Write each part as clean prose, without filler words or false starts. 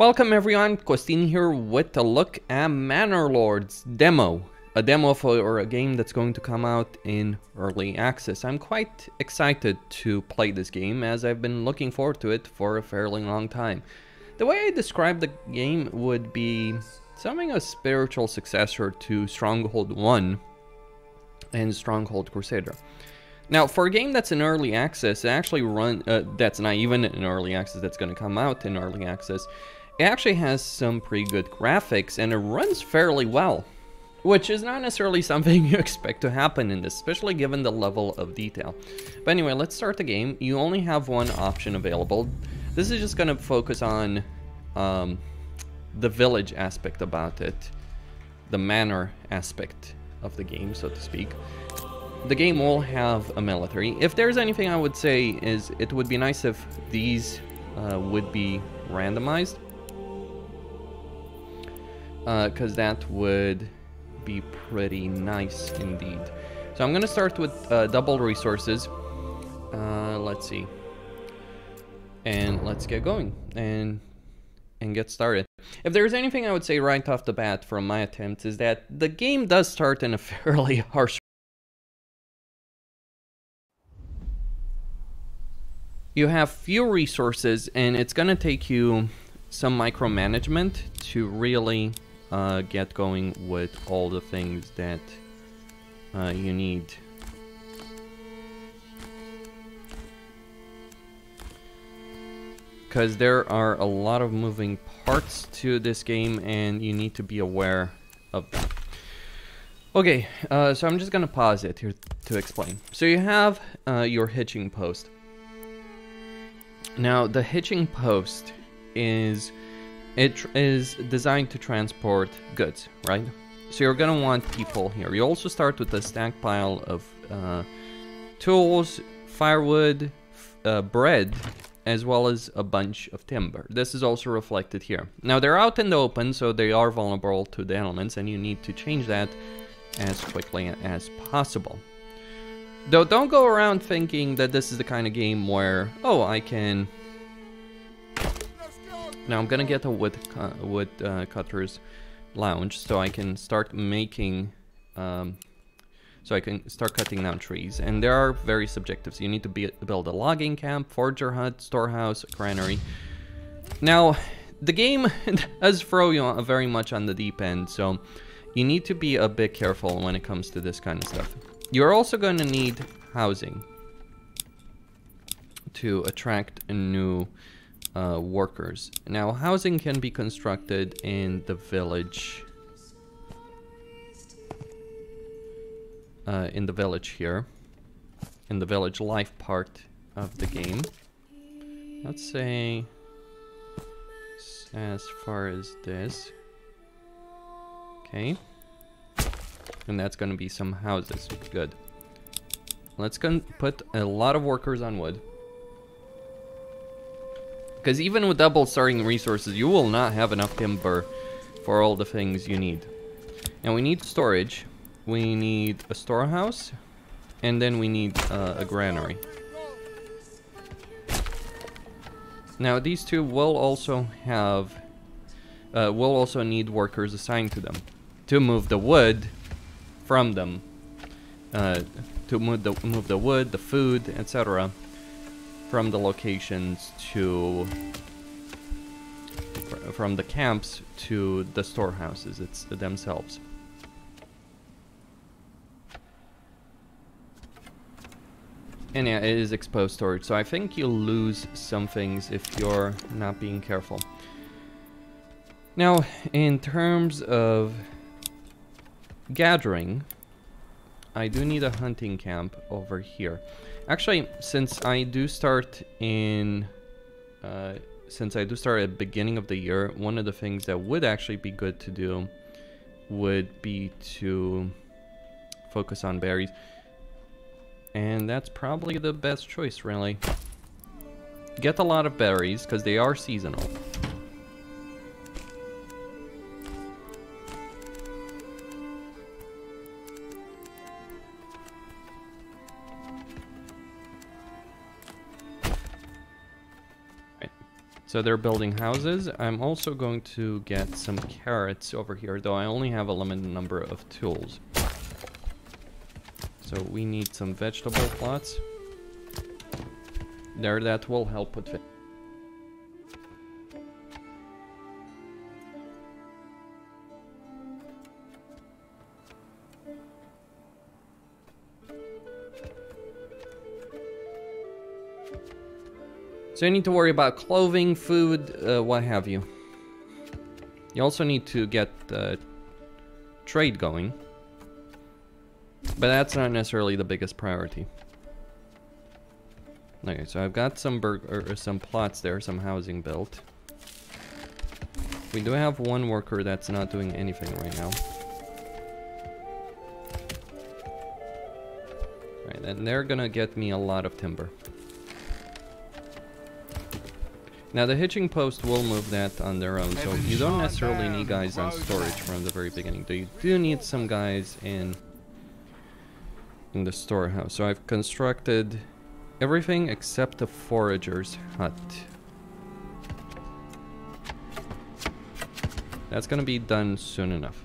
Welcome everyone, Costin here with a look at Manor Lords demo. A demo for a game that's going to come out in early access. I'm quite excited to play this game as I've been looking forward to it for a fairly long time. The way I describe the game would be something a spiritual successor to Stronghold 1 and Stronghold Crusader. Now, for a game that's in early access, it actually that's not even in early access, that's going to come out in early access. It actually has some pretty good graphics and it runs fairly well, which is not necessarily something you expect to happen in this, especially given the level of detail. But anyway, let's start the game. You only have one option available. This is just going to focus on the village aspect about it, the manor aspect of the game, so to speak. The game will have a military. If there's anything I would say is it would be nice if these would be randomized, because that would be pretty nice indeed. So I'm gonna start with double resources. Let's see, and let's get going and get started. If there's anything I would say right off the bat from my attempts is that the game does start in a fairly harsh. You have few resources and it's gonna take you some micromanagement to really get going with all the things that you need. Because there are a lot of moving parts to this game and you need to be aware of that. Okay, so I'm just gonna pause it here to explain. So you have your hitching post. Now the hitching post is designed to transport goods, right? So you're gonna want people here. You also start with a stack pile of tools, firewood, bread, as well as a bunch of timber. This is also reflected here. Now they're out in the open, so they are vulnerable to the elements, and you need to change that as quickly as possible. Though don't go around thinking that this is the kind of game where, oh, I can... Now I'm gonna get a wood cutter's lounge so I can start making, so I can start cutting down trees. And there are various objectives. You need to build a logging camp, forger hut, storehouse, granary. Now, the game does throw you very much on the deep end, so you need to be a bit careful when it comes to this kind of stuff. You're also going to need housing to attract new workers. Now, housing can be constructed in the village. Here, in the village life part of the game. Let's say, as far as this. Okay. And that's going to be some houses. Good. Let's put a lot of workers on wood. Because even with double starting resources, you will not have enough timber for all the things you need. And we need storage. We need a storehouse. And then we need a granary. Now these two will also have... will also need workers assigned to them. To move the wood from them, to move the wood, the food, etc. from the locations to from the camps to the storehouses themselves. And yeah, it is exposed storage, so I think you'll lose some things if you're not being careful. Now, in terms of gathering, I do need a hunting camp over here. Actually, since I do start at the beginning of the year, one of the things that would actually be good to do would be to focus on berries. And that's probably the best choice, really. Get a lot of berries, because they are seasonal. So they're building houses. I'm also going to get some carrots over here, though I only have a limited number of tools. So we need some vegetable plots. There, that will help with it. So you need to worry about clothing, food, what have you. You also need to get trade going. But that's not necessarily the biggest priority. Okay, so I've got some some plots there, some housing built. We do have one worker that's not doing anything right now. Right, and they're gonna get me a lot of timber. Now the hitching post will move that on their own, so you don't necessarily need guys on storage from the very beginning. You do need some guys in the storehouse. So I've constructed everything except the forager's hut. That's gonna be done soon enough.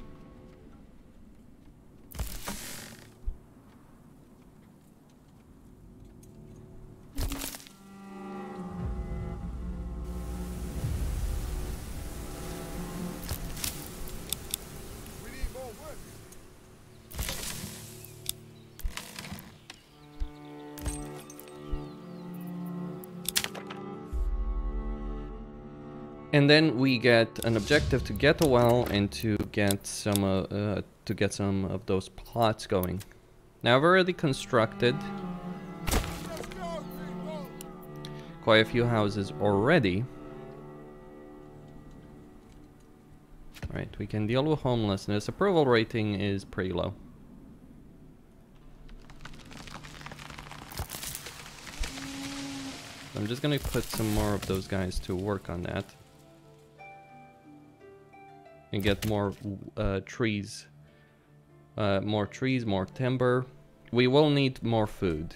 And then we get an objective to get a well and to get some of those plots going. Now I've already constructed quite a few houses already. Alright, we can deal with homelessness. Approval rating is pretty low. I'm just gonna put some more of those guys to work on that. And get more trees. More trees, more timber. We will need more food.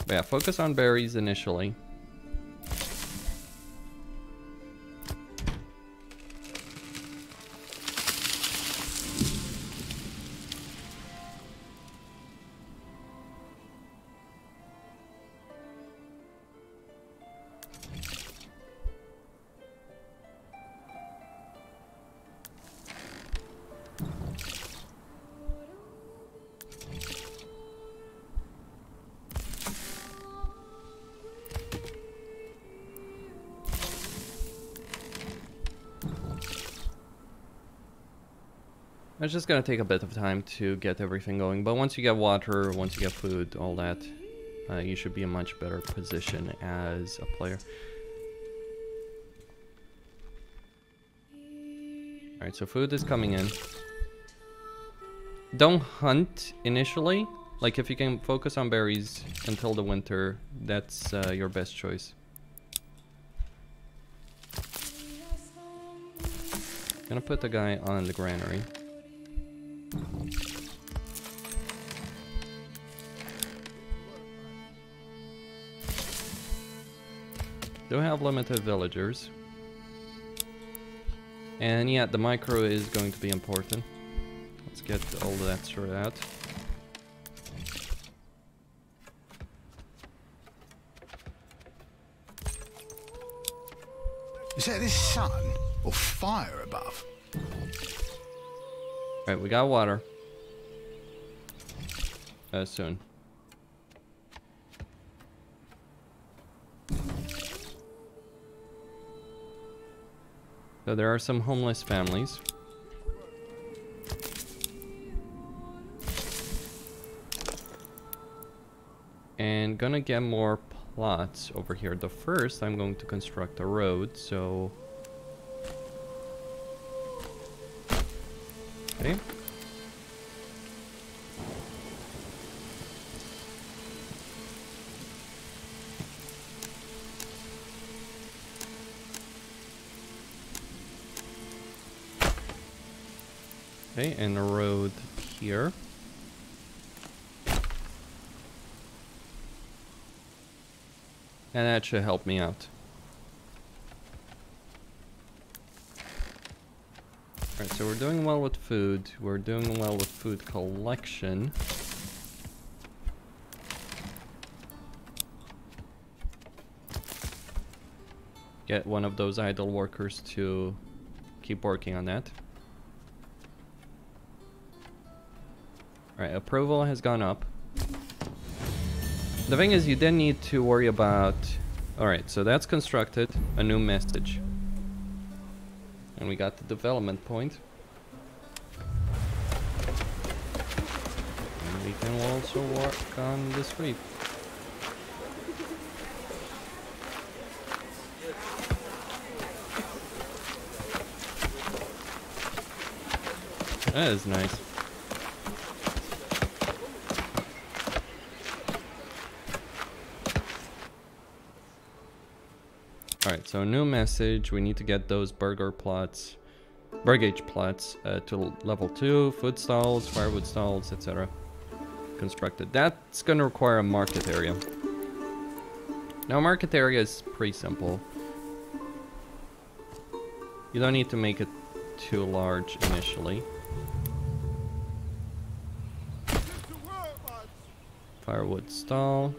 But yeah, focus on berries initially. It's just gonna take a bit of time to get everything going, but once you get water, once you get food, all that, you should be in a much better position as a player. Alright, so food is coming in. Don't hunt initially. Like, if you can focus on berries until the winter, that's your best choice. Gonna put the guy on the granary. Do have limited villagers. And yeah, the micro is going to be important. Let's get all of that sorted out. Is that this sun or fire above? Alright, we got water. Soon. So there are some homeless families. And gonna get more plots over here. The first, I'm going to construct a road, so... Okay. Okay, and a road here. And that should help me out. Alright, so we're doing well with food. We're doing well with food collection. Get one of those idle workers to keep working on that. Alright, approval has gone up. The thing is, you then need to worry about... Alright, so that's constructed. A new message. And we got the development point. And we can also work on this reef. That is nice. Alright, so new message. We need to get those burgage plots to level 2, food stalls, firewood stalls, etc. Constructed. That's going to require a market area. Now, market area is pretty simple. You don't need to make it too large initially. Firewood stall.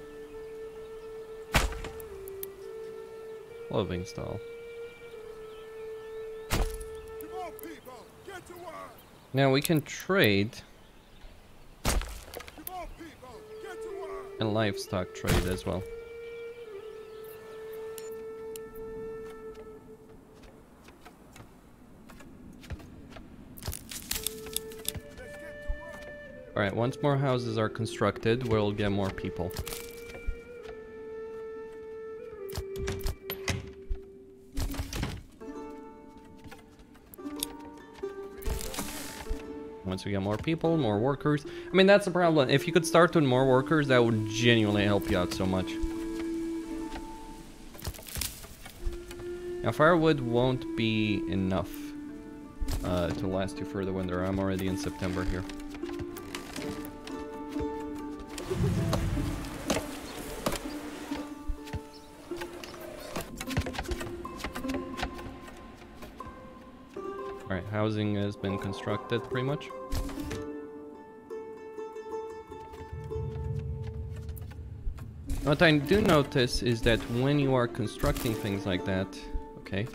Clothing stall. Now we can trade and livestock trade as well. Alright, once more houses are constructed, we'll get more people. Once we get more people, more workers. I mean, that's the problem. If you could start with more workers, that would genuinely help you out so much. Now, firewood won't be enough to last you further winter. I'm already in September here. Alright, housing has been constructed pretty much. What I do notice is that when you are constructing things like that, okay.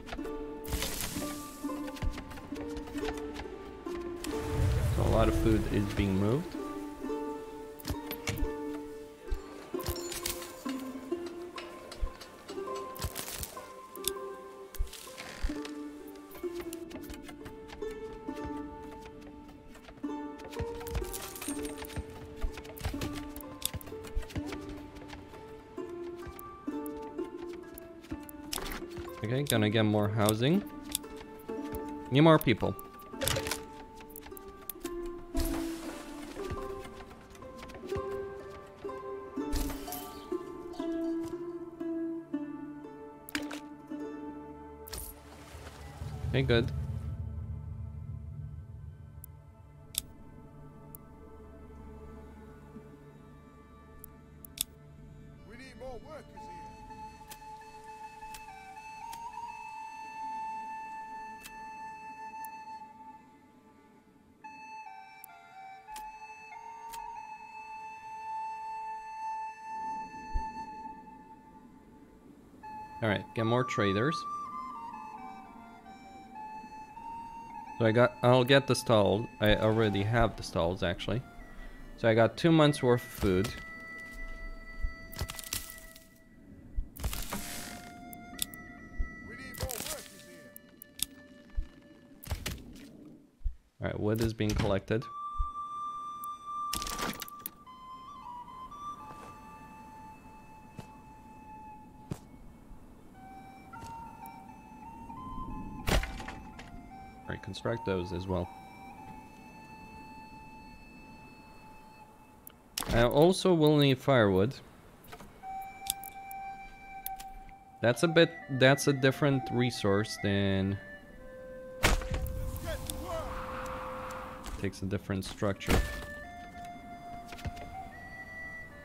So a lot of food is being moved. Okay, gonna get more housing. Need more people. Okay, good. We need more workers here. Alright, get more traders. So I'll get the stall. I already have the stalls actually. So I got 2 months worth of food. We need more workers here. Alright, wood is being collected. Construct those as well. I also will need firewood. That's a different resource than... Takes a different structure.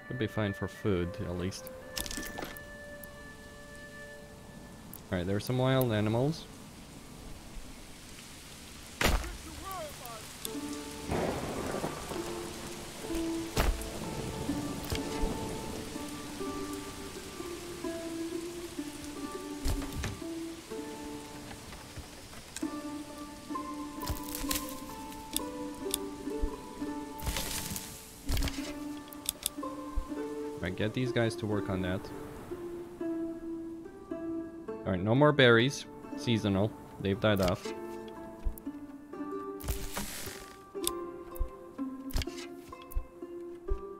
Could be fine for food, at least. Alright, there's some wild animals. Alright, get these guys to work on that. Alright, no more berries. Seasonal. They've died off.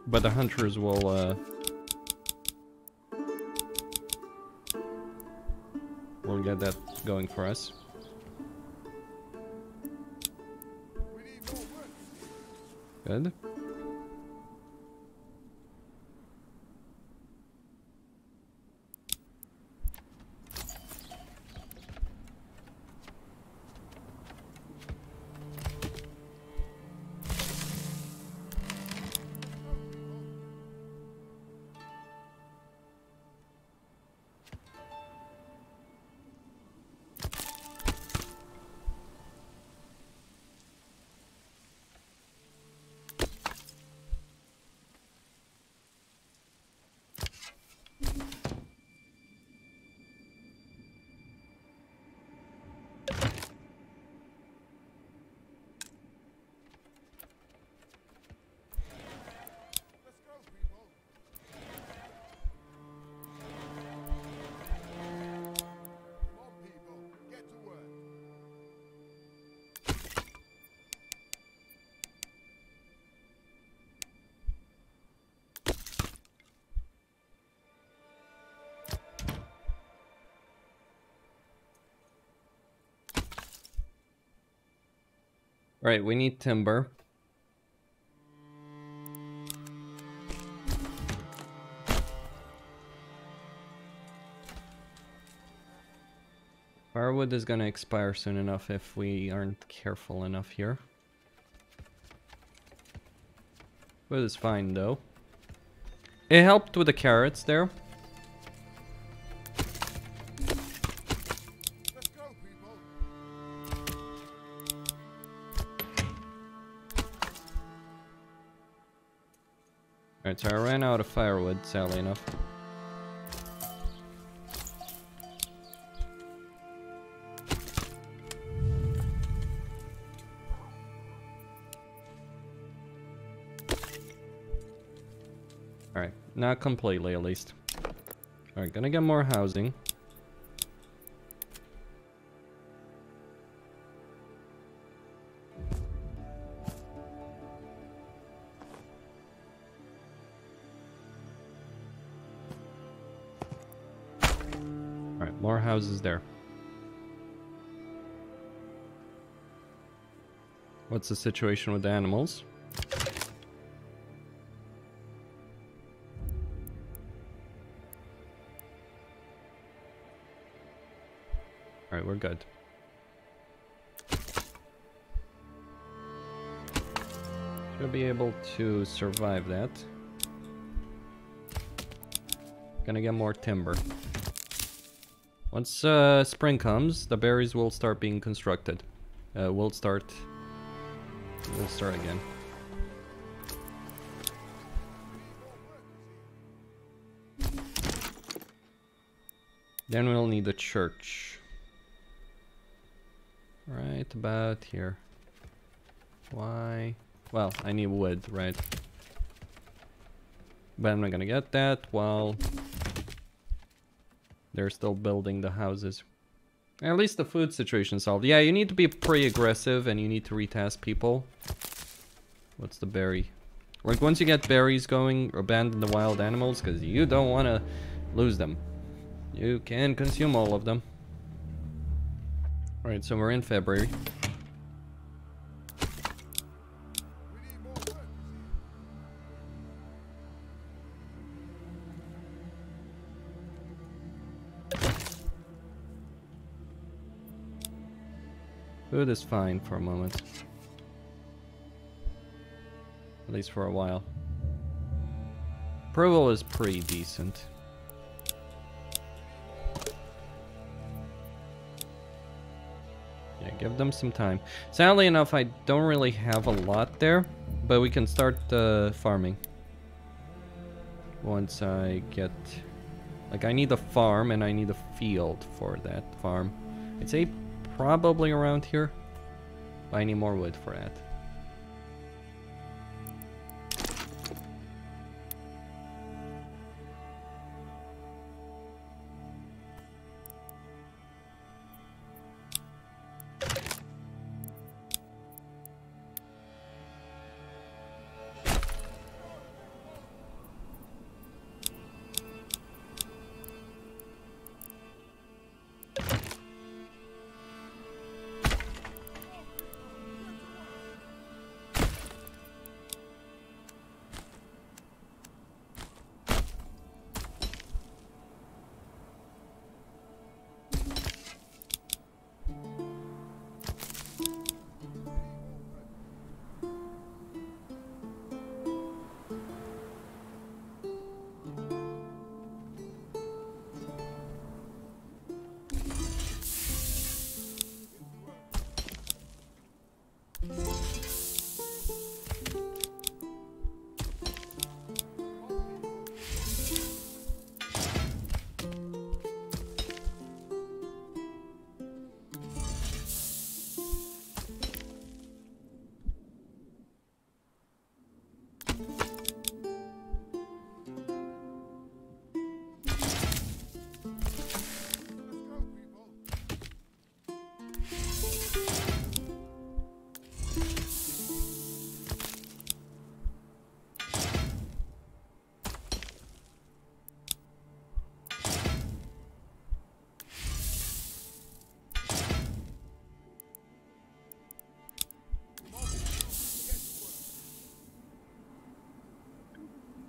But the hunters will get that going for us. Good. Right, we need timber. Firewood is gonna expire soon enough if we aren't careful enough here. Wood is fine though. It helped with the carrots there. Alright, so I ran out of firewood, sadly enough. Alright, not completely at least. Alright, gonna get more housing. More houses there. What's the situation with the animals? Alright, we're good. Should be able to survive that. Gonna get more timber. Once spring comes, the berries will start being constructed. We'll start again. Then we'll need a church. Right about here. Why? Well, I need wood, right? But I'm not gonna get that while they're still building the houses. At least the food situation solved. Yeah, you need to be pretty aggressive and you need to retask people. What's the berry? Like, once you get berries going, abandon the wild animals, because you don't want to lose them. You can consume all of them. Alright, so we're in February. Food is fine for a moment. At least for a while. Approval is pretty decent. Yeah, give them some time. Sadly enough, I don't really have a lot there, but we can start farming. Once I get... Like, I need a farm and I need a field for that farm. I'd say probably around here. But I need more wood for that.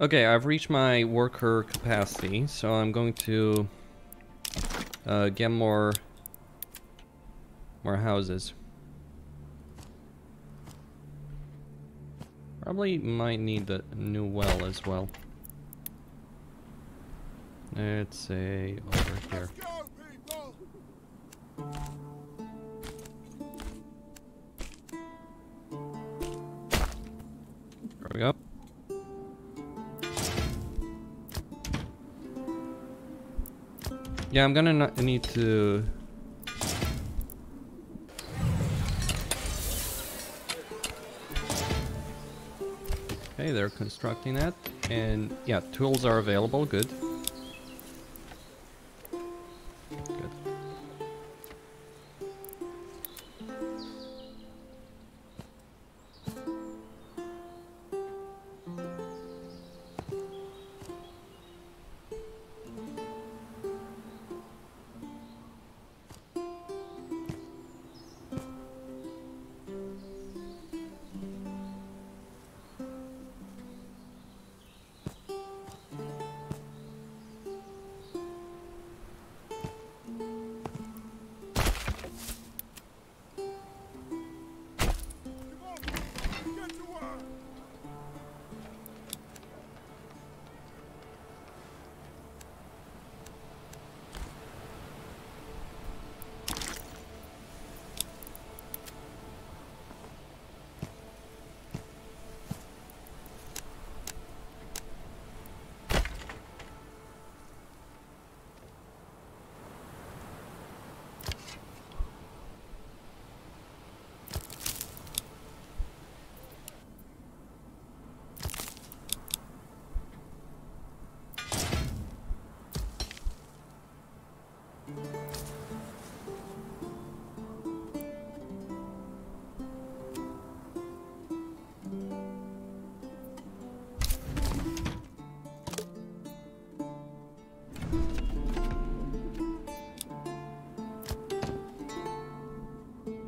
Okay, I've reached my worker capacity, so I'm going to get more houses. Probably might need a new well as well. Let's say over here. There we go. Yeah, I'm gonna need to... Okay, they're constructing that. And yeah, tools are available, good. Good.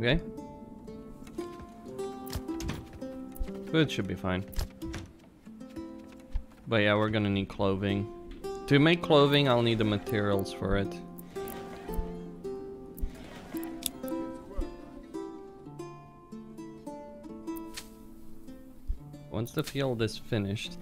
Okay. Food should be fine. But yeah, we're gonna need clothing. To make clothing, I'll need the materials for it. Once the field is finished,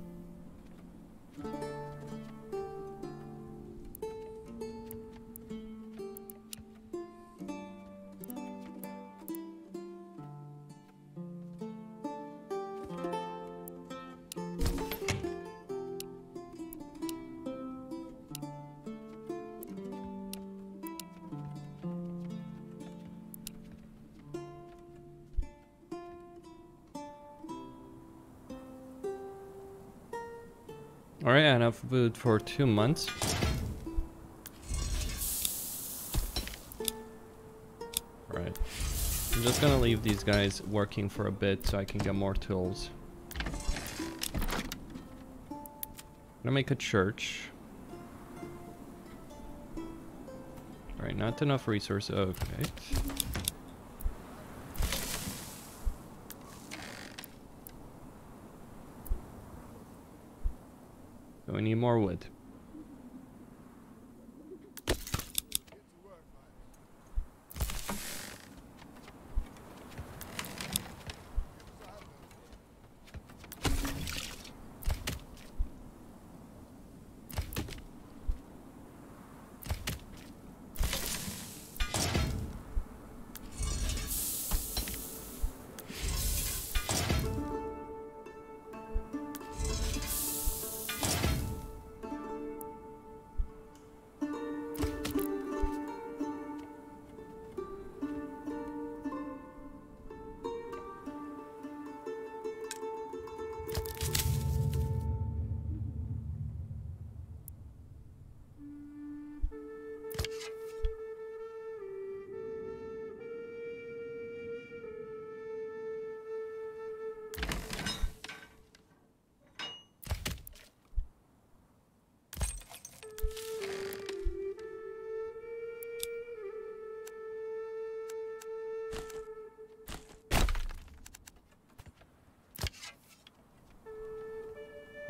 Alright, enough food for 2 months. Alright. I'm just gonna leave these guys working for a bit so I can get more tools. I'm gonna make a church. Alright, not enough resources. Okay. So we need more wood.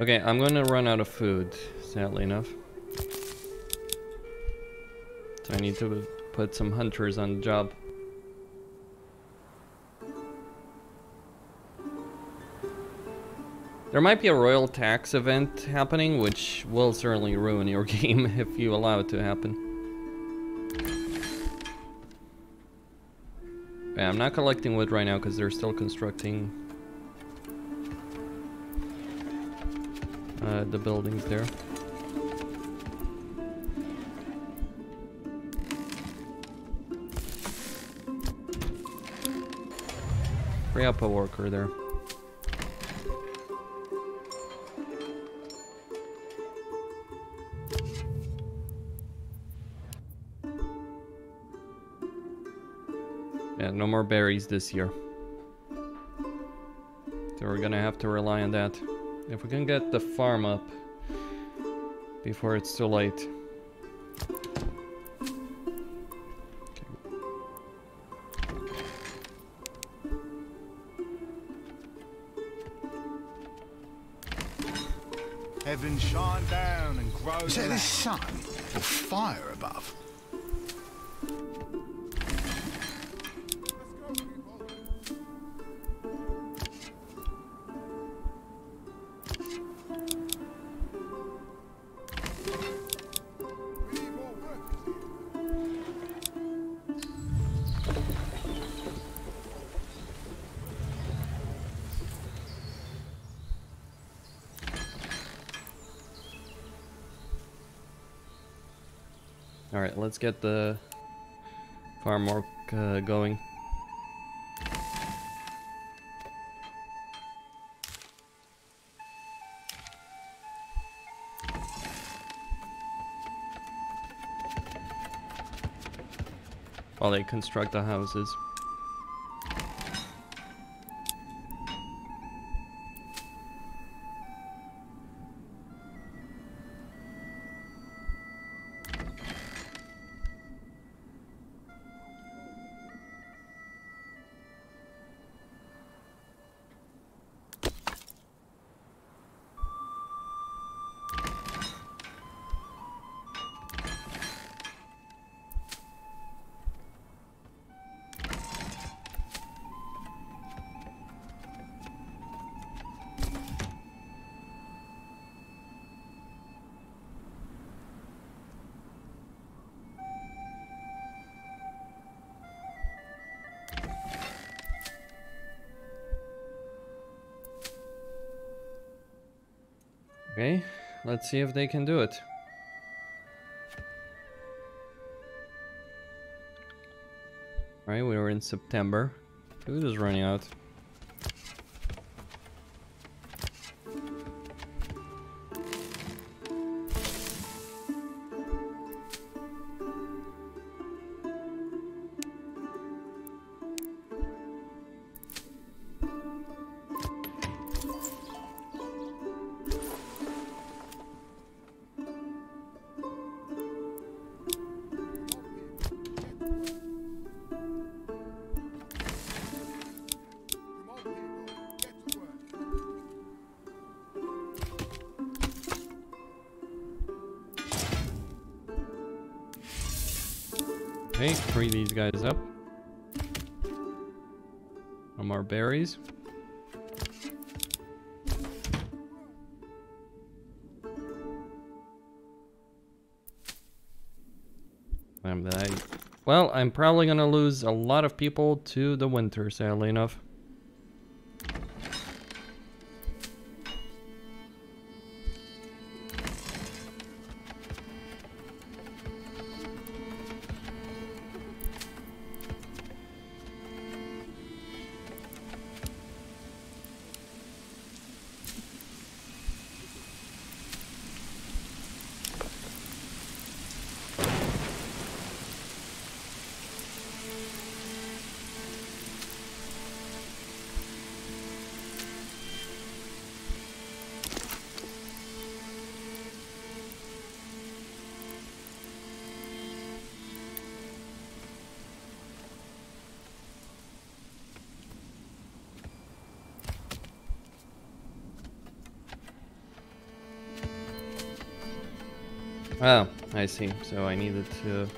Okay, I'm gonna run out of food, sadly enough. So I need to put some hunters on the job. There might be a royal tax event happening, which will certainly ruin your game if you allow it to happen. Yeah, I'm not collecting wood right now because they're still constructing the buildings there. Free up a worker there. Yeah, no more berries this year. So we're gonna have to rely on that. If we can get the farm up before it's too late. Heaven shine down and grow. Is it the sun or fire above? Alright, let's get the farm work going. While they construct the houses. Okay, let's see if they can do it. Right, we were in September. Food is running out. Okay, free these guys up. No more berries. Well, I'm probably gonna lose a lot of people to the winter, sadly enough. Oh, I see. So I needed to...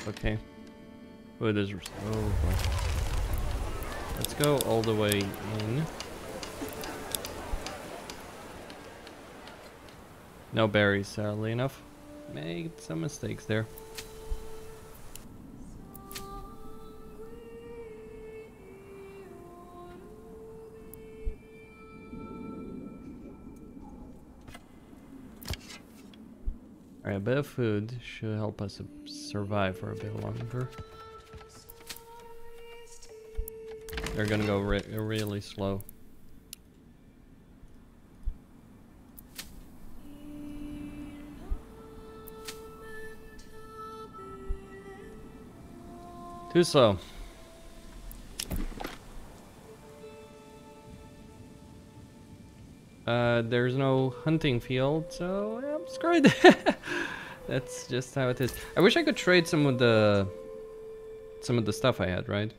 Okay. Food is... Oh, boy. Let's go all the way in. No berries, sadly enough. Made some mistakes there. Alright, a bit of food should help us survive for a bit longer. They're gonna go really slow. Too slow. There's no hunting field, so I'm screwed. That's just how it is. I wish I could trade some of the stuff I had, right?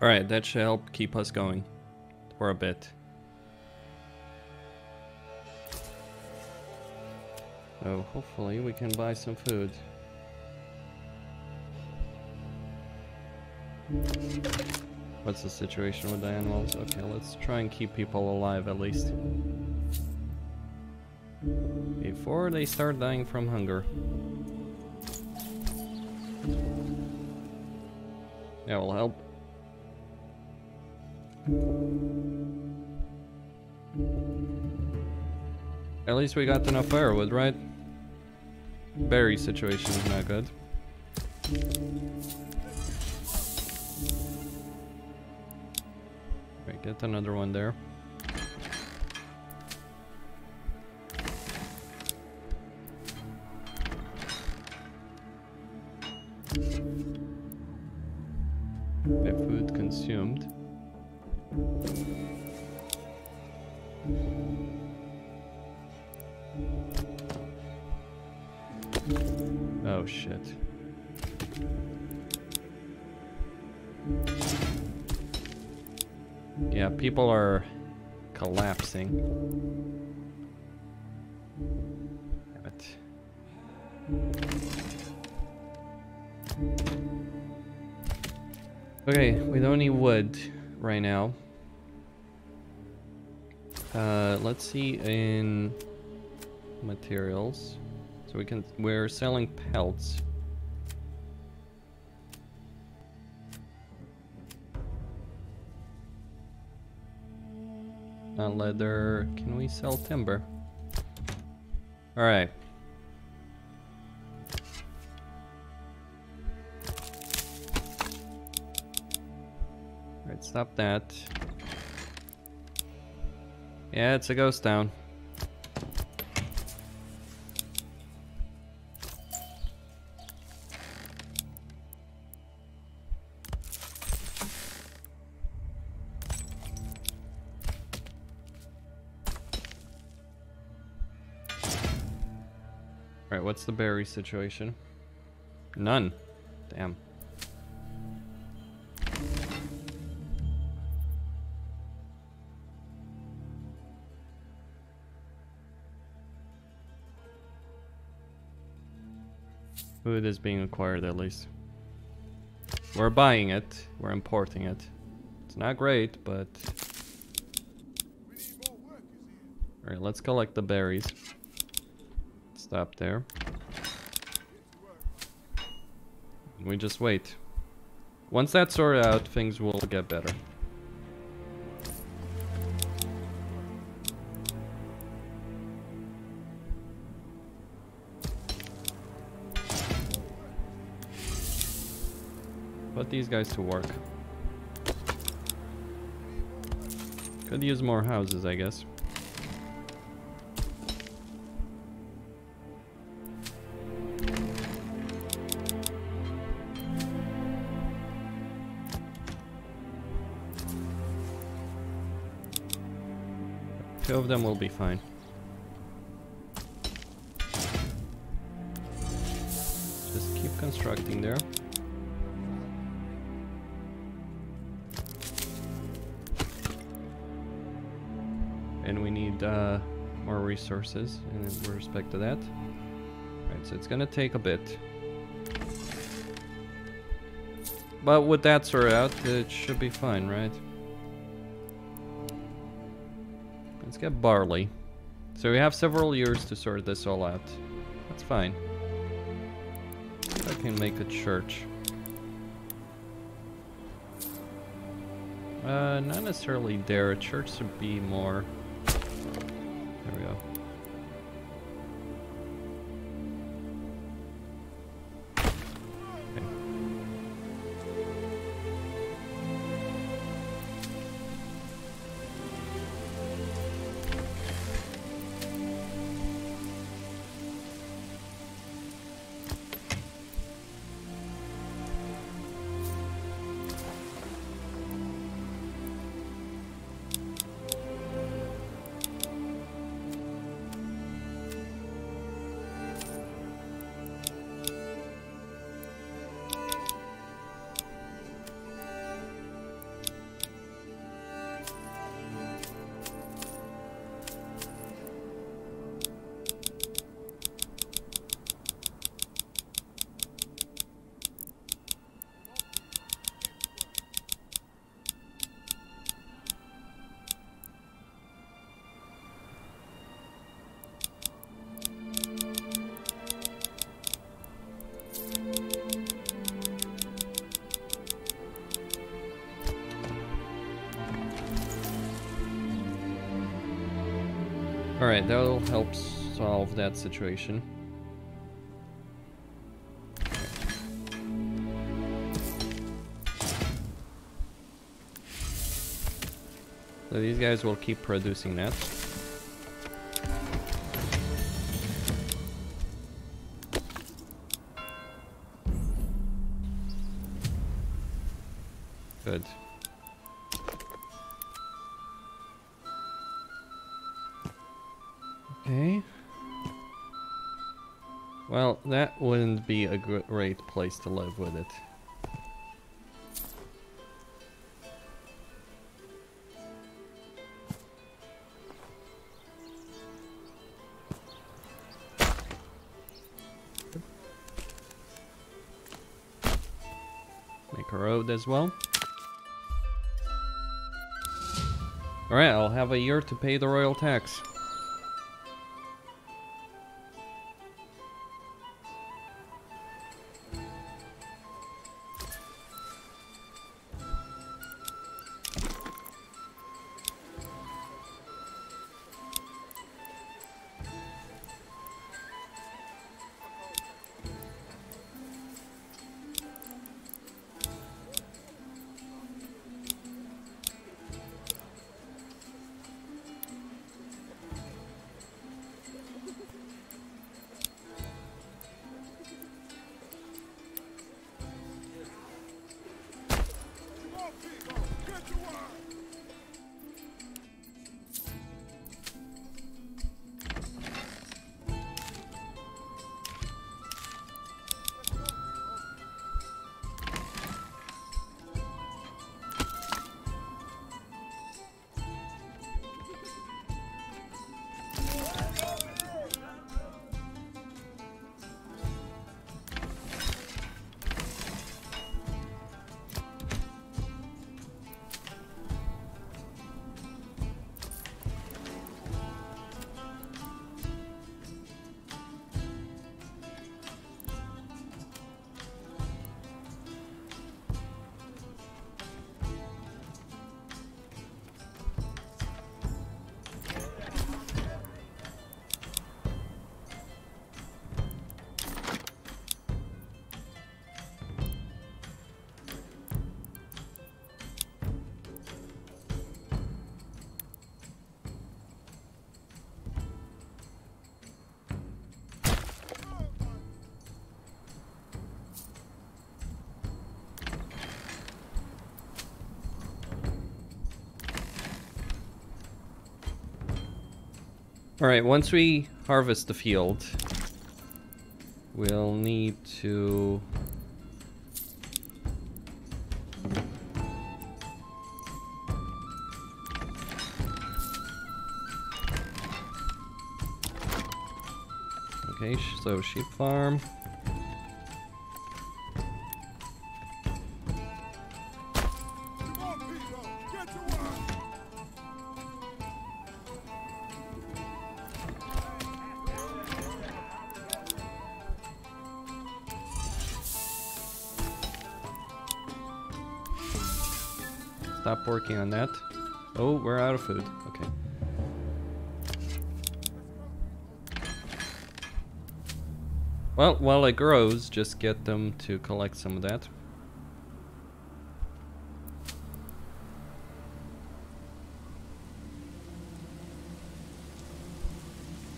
Alright, that should help keep us going for a bit. So hopefully we can buy some food. What's the situation with the animals? Okay, let's try and keep people alive at least. Before they start dying from hunger. That will help. At least we got enough firewood, right? Berry situation is not good. Right, get another one there. Okay, food consumed. Oh shit. Yeah, people are collapsing. Damn it. Okay, we don't need wood right now. Let's see in materials. So we're selling pelts. Leather. Can we sell timber? Alright. Alright, stop that. Yeah, it's a ghost town. Alright, what's the berry situation? None. Damn. Food is being acquired at least. We're buying it. We're importing it. It's not great, but... Alright, let's collect the berries. Stop there. We just wait. Once that's sorted out, things will get better. Put these guys to work. Could use more houses, I guess. Two of them will be fine. Just keep constructing there. And we need more resources in respect to that. Right, so it's gonna take a bit. But with that sorted out, it should be fine, right? Let's get barley. So we have several years to sort this all out. That's fine. I can make a church. Not necessarily there. A church should be more... There we go. Okay. Alright, that'll help solve that situation. So these guys will keep producing that. Good. Okay. Well, that wouldn't be a great place to live with it. Make a road as well. Alright, I'll have a year to pay the royal tax. Alright, once we harvest the field, we'll need to... Okay, so sheep farm. Stop working on that. Oh, we're out of food. Okay. Well, while it grows, just get them to collect some of that.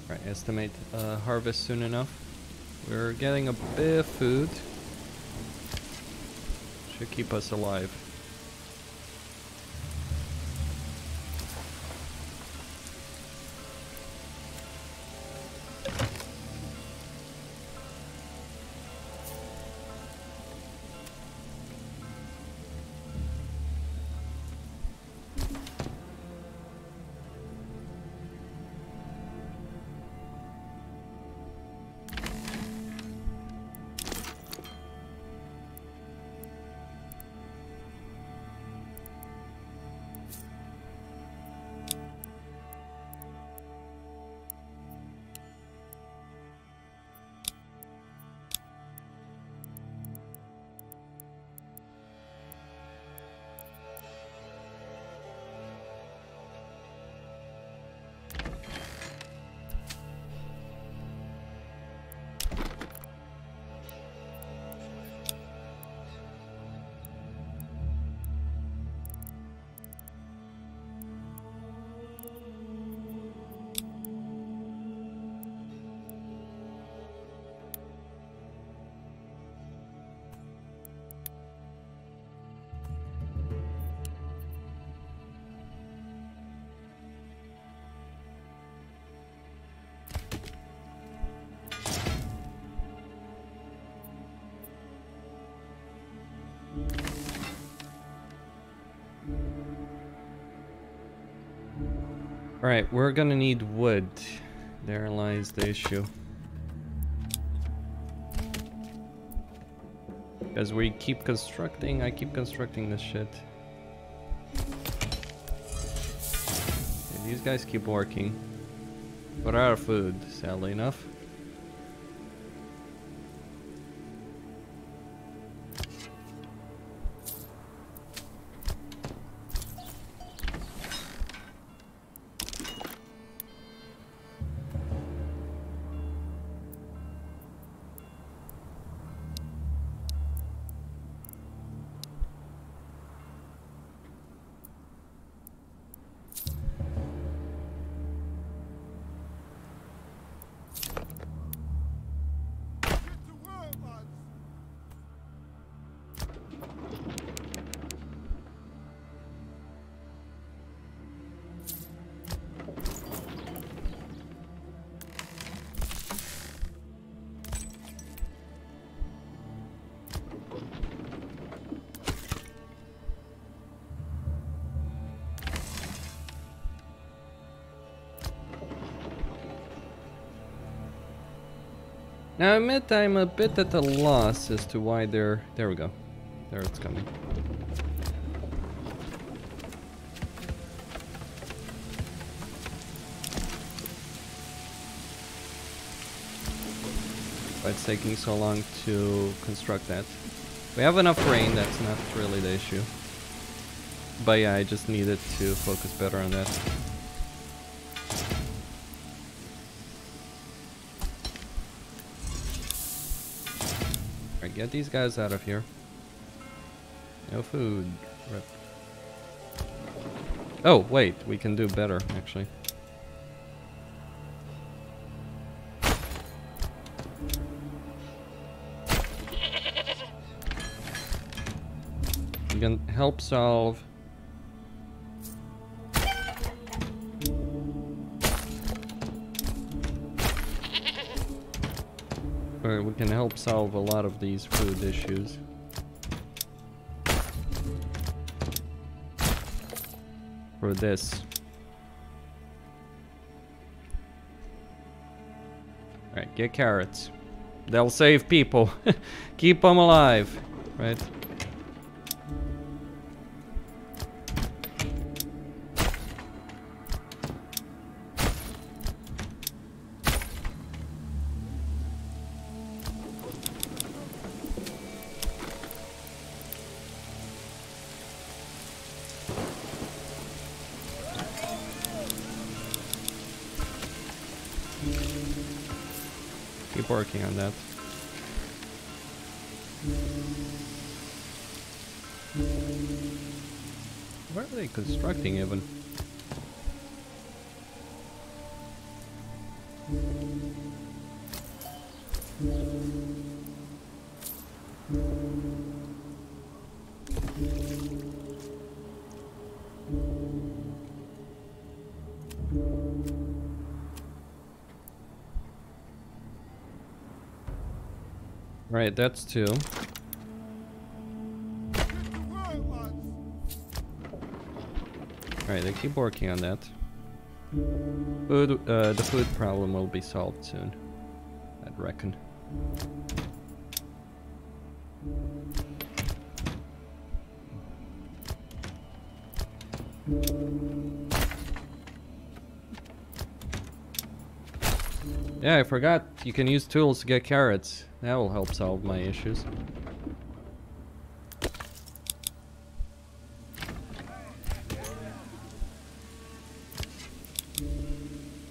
Alright, estimate harvest soon enough. We're getting a bit of food. Should keep us alive. Alright, we're gonna need wood. There lies the issue. As we keep constructing, I keep constructing this shit. Okay, these guys keep working. But out of food, sadly enough. Now I admit I'm a bit at a loss as to why they're... There we go. There it's coming. Why it's taking so long to construct that. We have enough rain, that's not really the issue. But yeah, I just needed to focus better on that. Alright, get these guys out of here. No food. Rip. Oh, wait, we can do better, actually. We can help solve... Or we can help solve a lot of these food issues. For this. Alright, get carrots. They'll save people. Keep them alive. Right? Keep working on that. Where are they constructing even? Right, that's two. Alright, they keep working on that. Food, the food problem will be solved soon, I'd reckon. Yeah, I forgot you can use tools to get carrots. That will help solve my issues.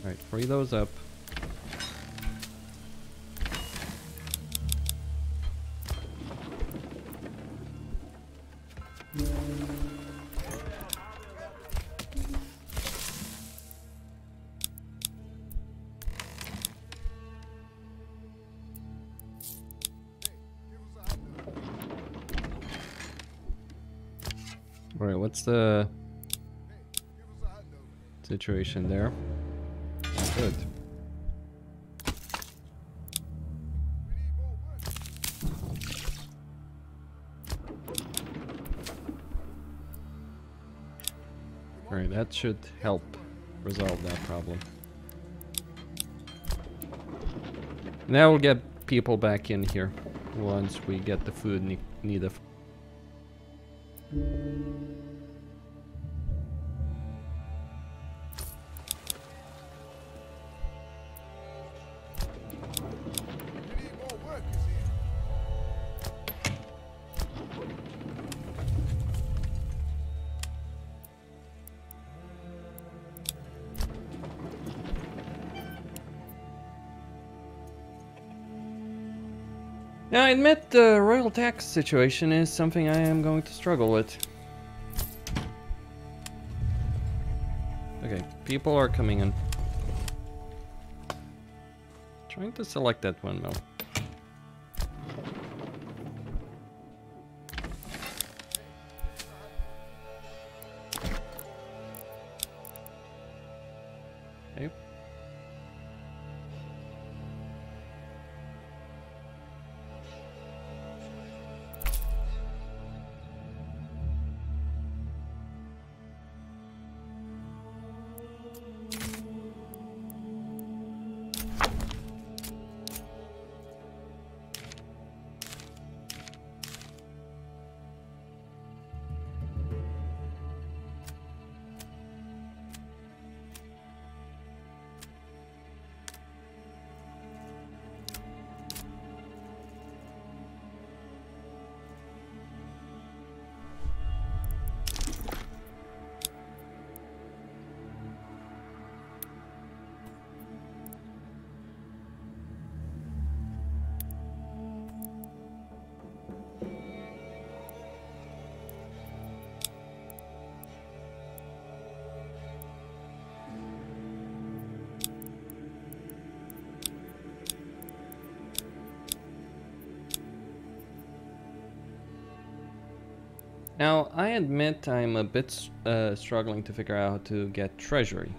Alright, free those up. Alright, what's the situation there? Good. Alright, that should help resolve that problem. Now we'll get people back in here once we get the food needed. We need more workers here. Now, I admit the royal tax situation is something I am going to struggle with. Okay, people are coming in. Trying to select that one though. Okay. Now, I admit I'm a bit struggling to figure out how to get treasury.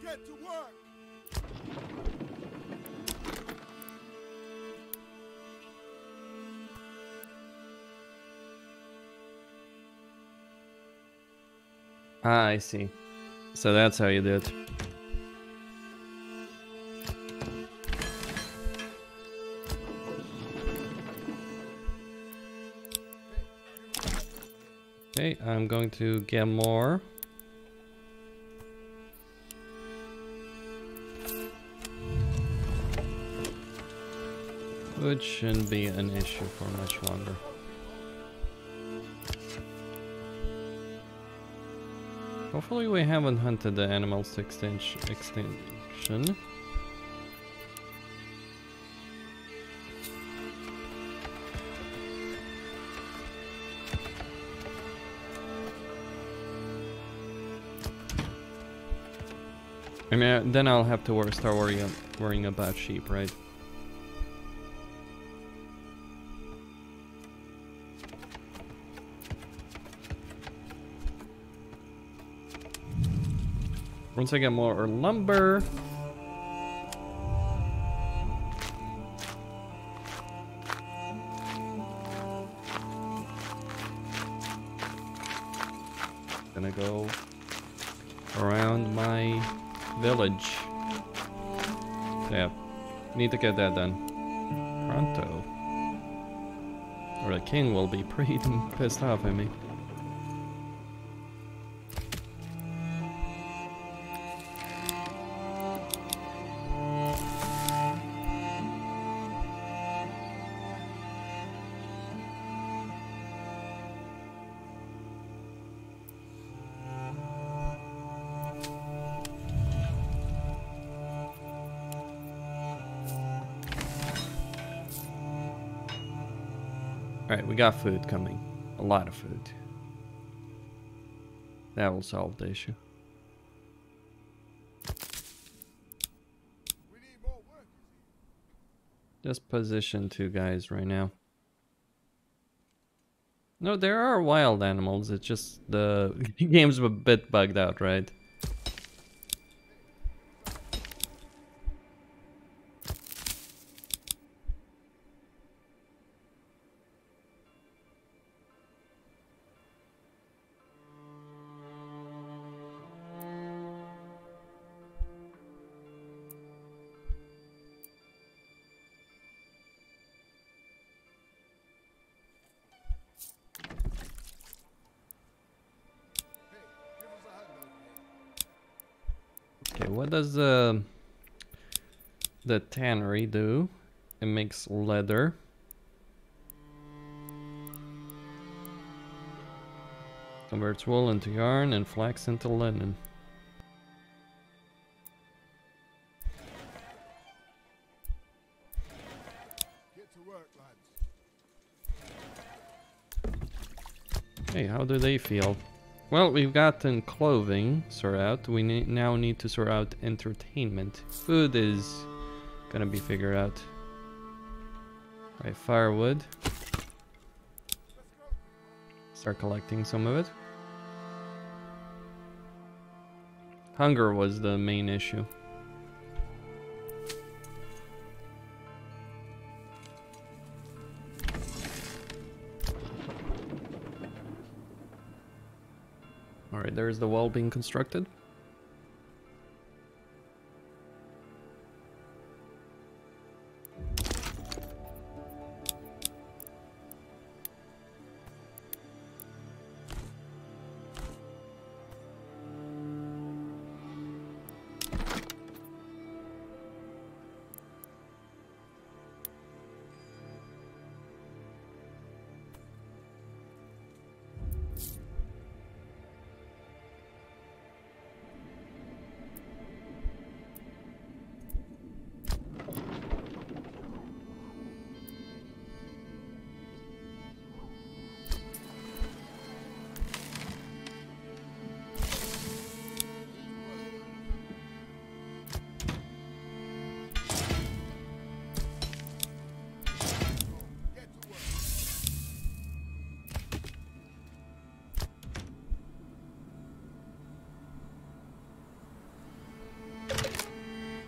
Get to work. Ah, I see. So that's how you do it. Okay, I'm going to get more. Which shouldn't be an issue for much longer. Hopefully we haven't hunted the animals to extinction. I mean, then I'll have to start worrying about sheep, right? Once I get more lumber. Gonna go around my village. Yeah, need to get that done pronto, or the king will be pretty pissed off at me. Alright, we got food coming. A lot of food. That will solve the issue. We need more workers here. Just position 2 guys right now. No, there are wild animals. It's just the game's a bit bugged out, right? Okay, what does the tannery do? It makes leather. Converts wool into yarn and flax into linen. Get to work, lads. Hey, how do they feel? Well, we've gotten clothing sort out. We now need to sort out entertainment. Food is gonna be figured out. Right, firewood. Start collecting some of it. Hunger was the main issue. Alright, there's the wall being constructed.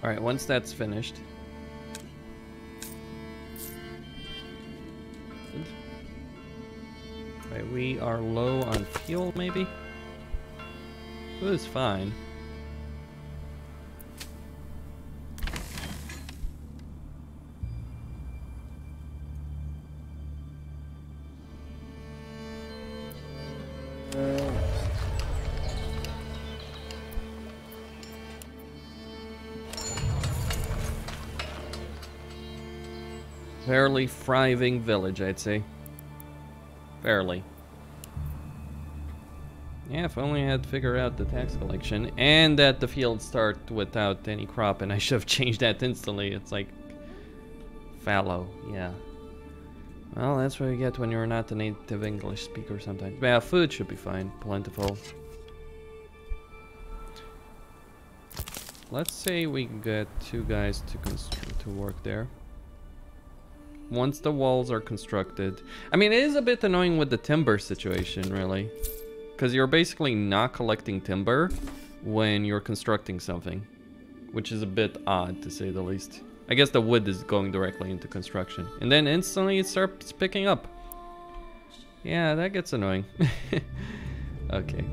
Alright, once that's finished. Alright, we are low on fuel, maybe? Food is fine. Fairly thriving village, I'd say. Fairly. Yeah, if only I had figured out the tax collection and that the fields start without any crop, and I should have changed that instantly. It's like fallow, yeah. Well, that's what you get when you're not a native English speaker sometimes. But yeah, food should be fine, plentiful. Let's say we get 2 guys to work there. Once the walls are constructed. I mean, it is a bit annoying with the timber situation, really. Because you're basically not collecting timber when you're constructing something. Which is a bit odd, to say the least. I guess the wood is going directly into construction. And then instantly it starts picking up. Yeah, that gets annoying. Okay.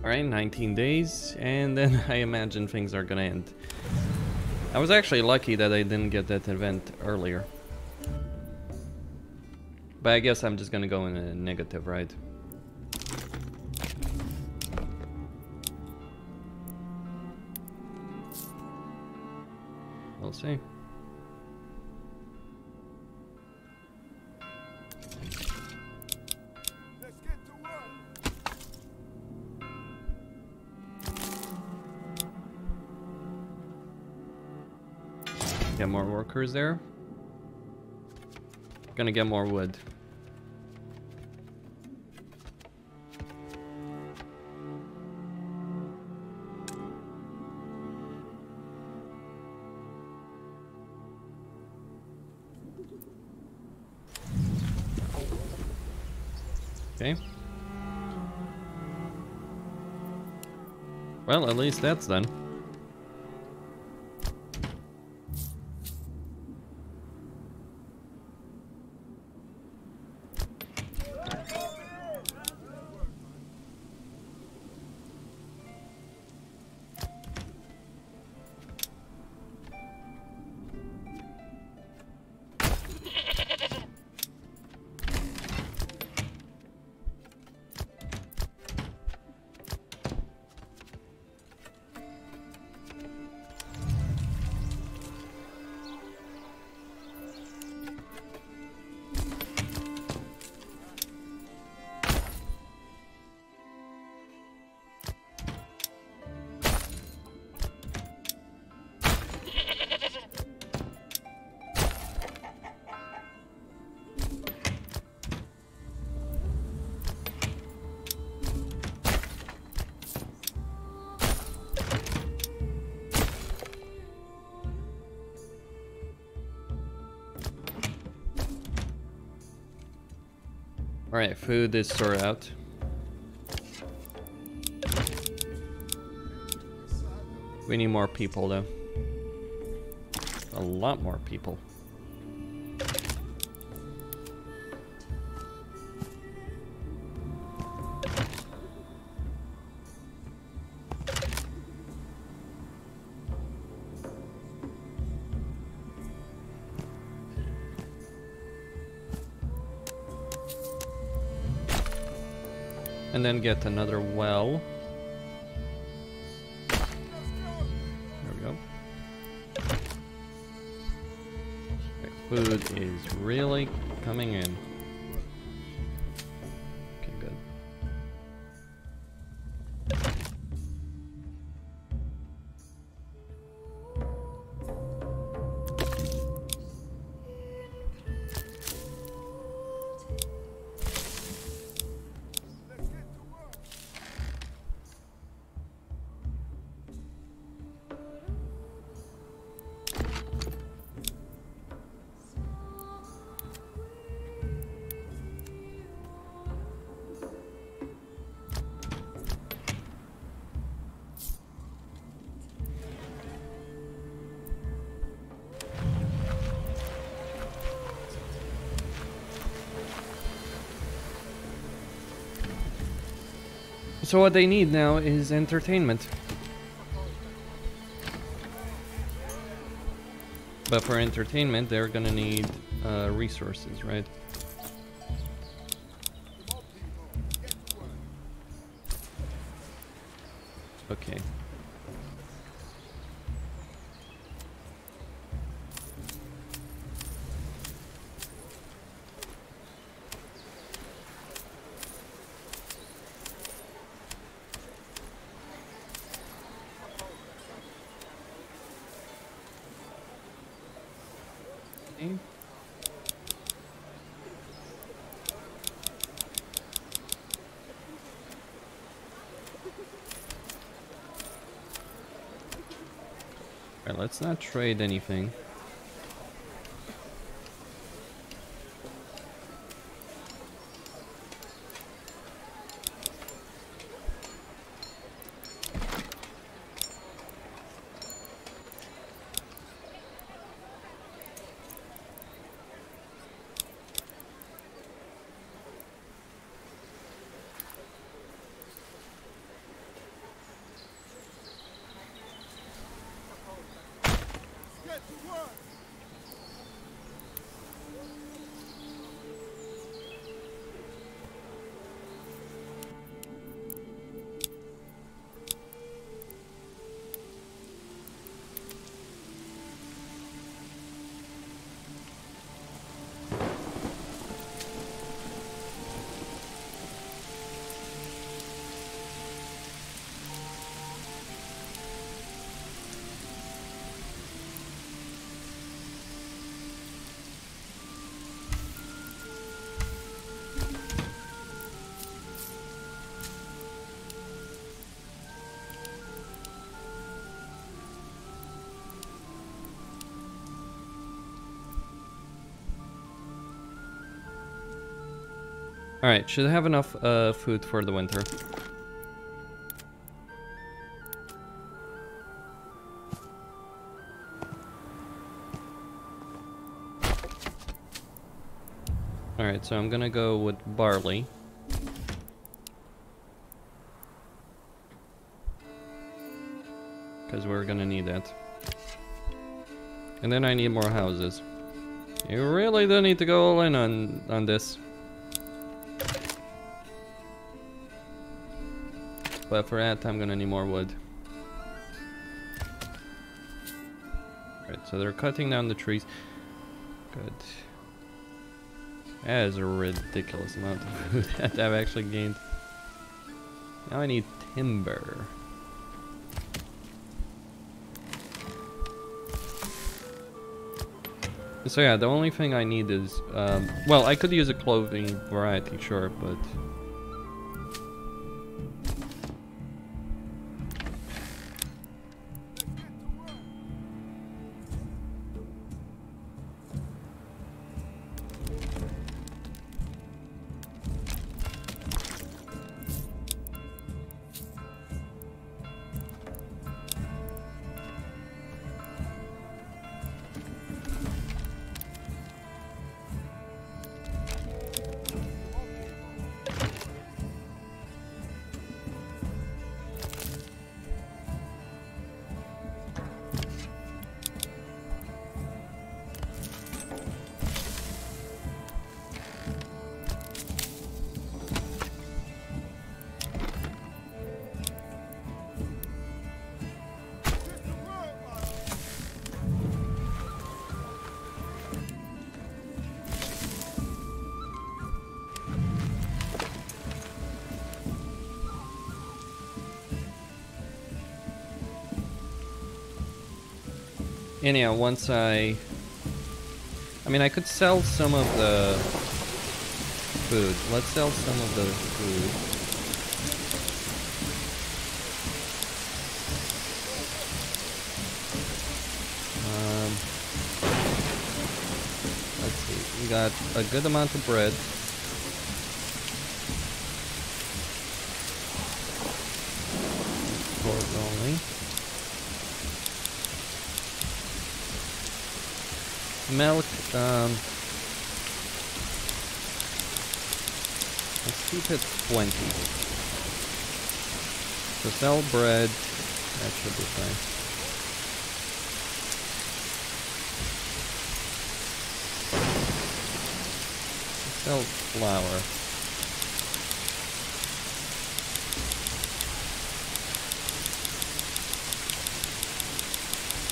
Alright, 19 days, and then I imagine things are gonna end. I was actually lucky that I didn't get that event earlier. But I guess I'm just gonna go in a negative, right? We'll see. Let's get to work. Get more workers there. Gonna get more wood. Okay. Well, at least that's done. Alright, food is sorted out. We need more people though. A lot more people. And then get another well. There we go. Okay, food is really coming in. Okay, good. So what they need now is entertainment. But for entertainment, they're gonna need resources, right? Okay. Alright, let's not trade anything. Get to work. Alright, should have enough food for the winter. Alright, so I'm gonna go with barley. Because we're gonna need that. And then I need more houses. You really do need to go all in on this. But for that, I'm gonna need more wood. Right, so they're cutting down the trees. Good. That is a ridiculous amount of food that I've actually gained. Now I need timber. So yeah, the only thing I need is, well, I could use a clothing variety, sure, but... Anyhow, once I mean, I could sell some of the food. Let's sell some of the food. Let's see. We got a good amount of bread. Pork only. Milk, let's keep it 20. So sell bread, that should be fine. Sell flour.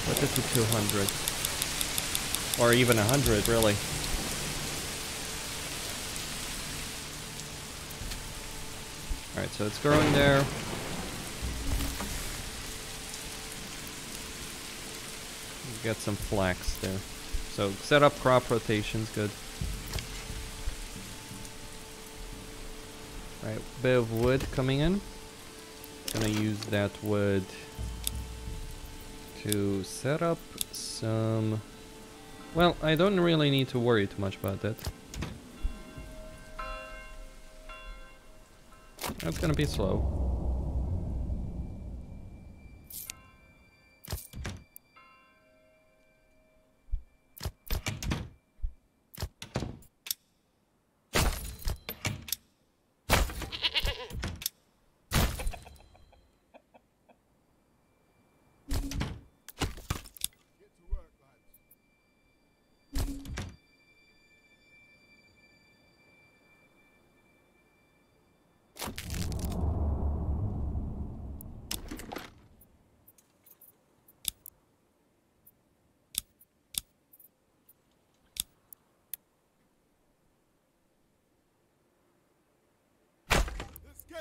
Put it to 200. Or even 100, really. Alright, so it's growing there. Get some flax there. So set up crop rotations, good. Right, bit of wood coming in. Gonna use that wood to set up some... Well, I don't really need to worry too much about that. It's gonna be slow.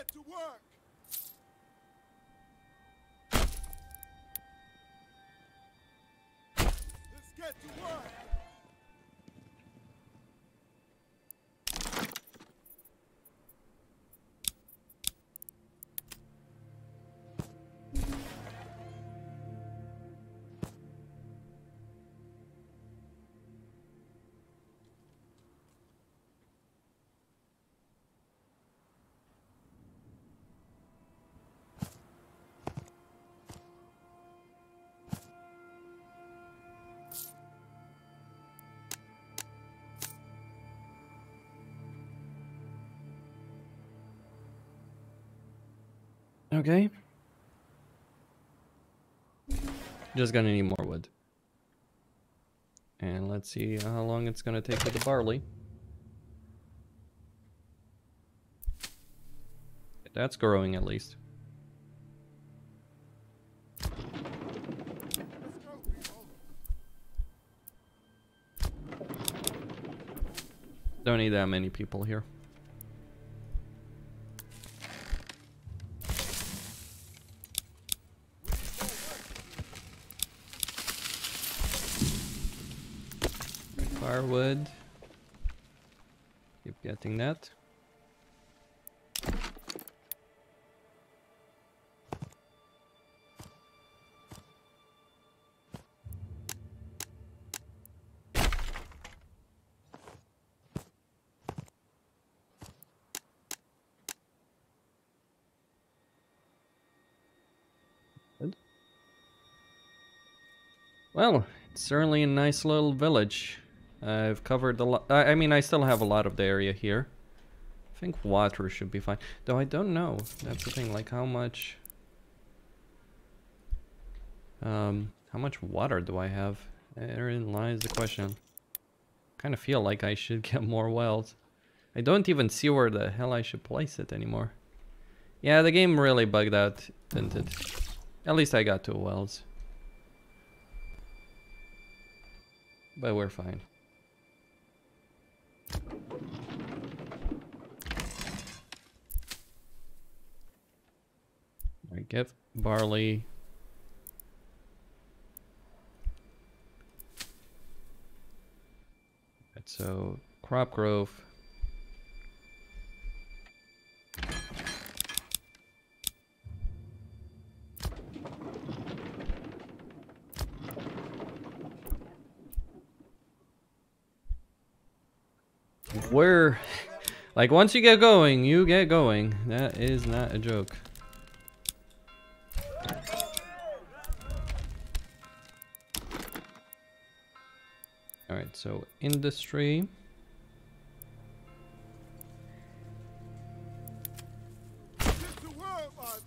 get to work. Let's get to work. Okay. Just gonna need more wood. And let's see how long it's gonna take with the barley. That's growing at least. Let's go, people. Don't need that many people here. Firewood. Keep getting that. Good. Well, it's certainly a nice little village. I've covered a lot. I mean, I still have a lot of the area here. I think water should be fine. Though I don't know. That's the thing. Like, how much water do I have? Therein lies the question. Kind of feel like I should get more wells. I don't even see where the hell I should place it anymore. Yeah, the game really bugged out, didn't it? At least I got 2 wells. But we're fine. I get barley. Right, so crop growth. Where, like, once you get going, you get going. That is not a joke. All right, so industry. Get to work, lads.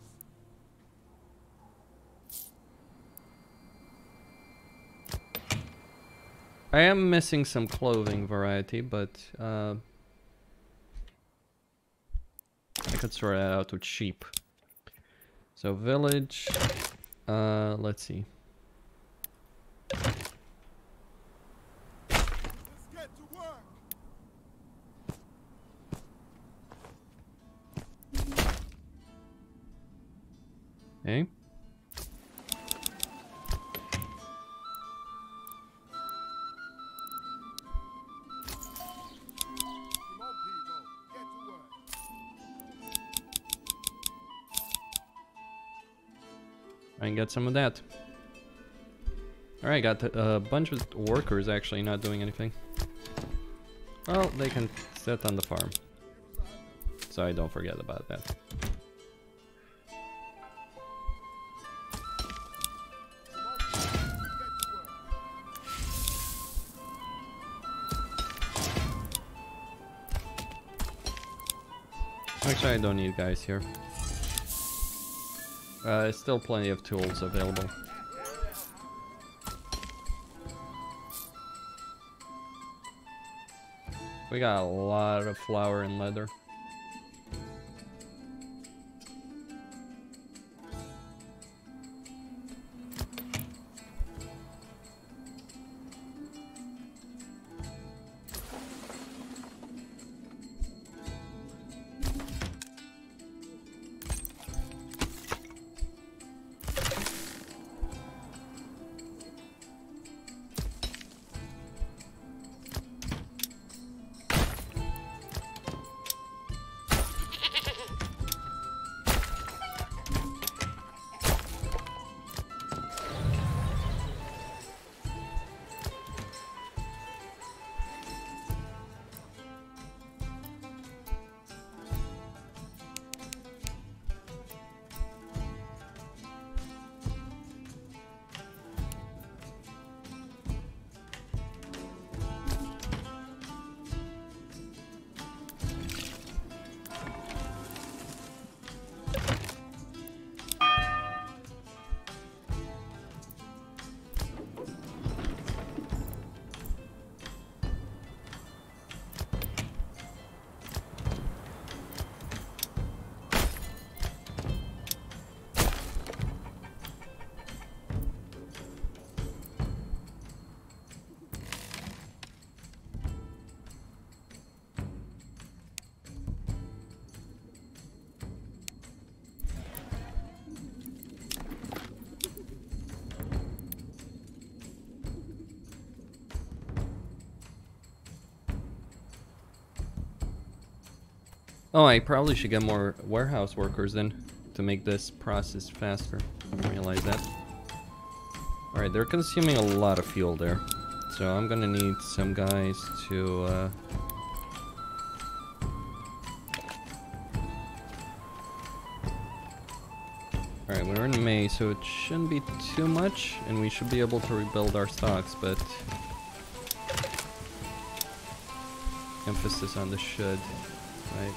I am missing some clothing variety, but I could sort that out with sheep. So village, let's see. Let's get to work. Okay. Come on, people. Get to work. I can get some of that. Alright, got a bunch of workers actually not doing anything. Well, they can sit on the farm. So I don't forget about that. Actually, I don't need guys here. Still plenty of tools available. We got a lot of flour and leather. Oh, I probably should get more warehouse workers then to make this process faster. I didn't realize that. Alright, they're consuming a lot of fuel there. So I'm gonna need some guys to... Alright, we're in May, so it shouldn't be too much, and we should be able to rebuild our stocks, but... Emphasis on the should, right?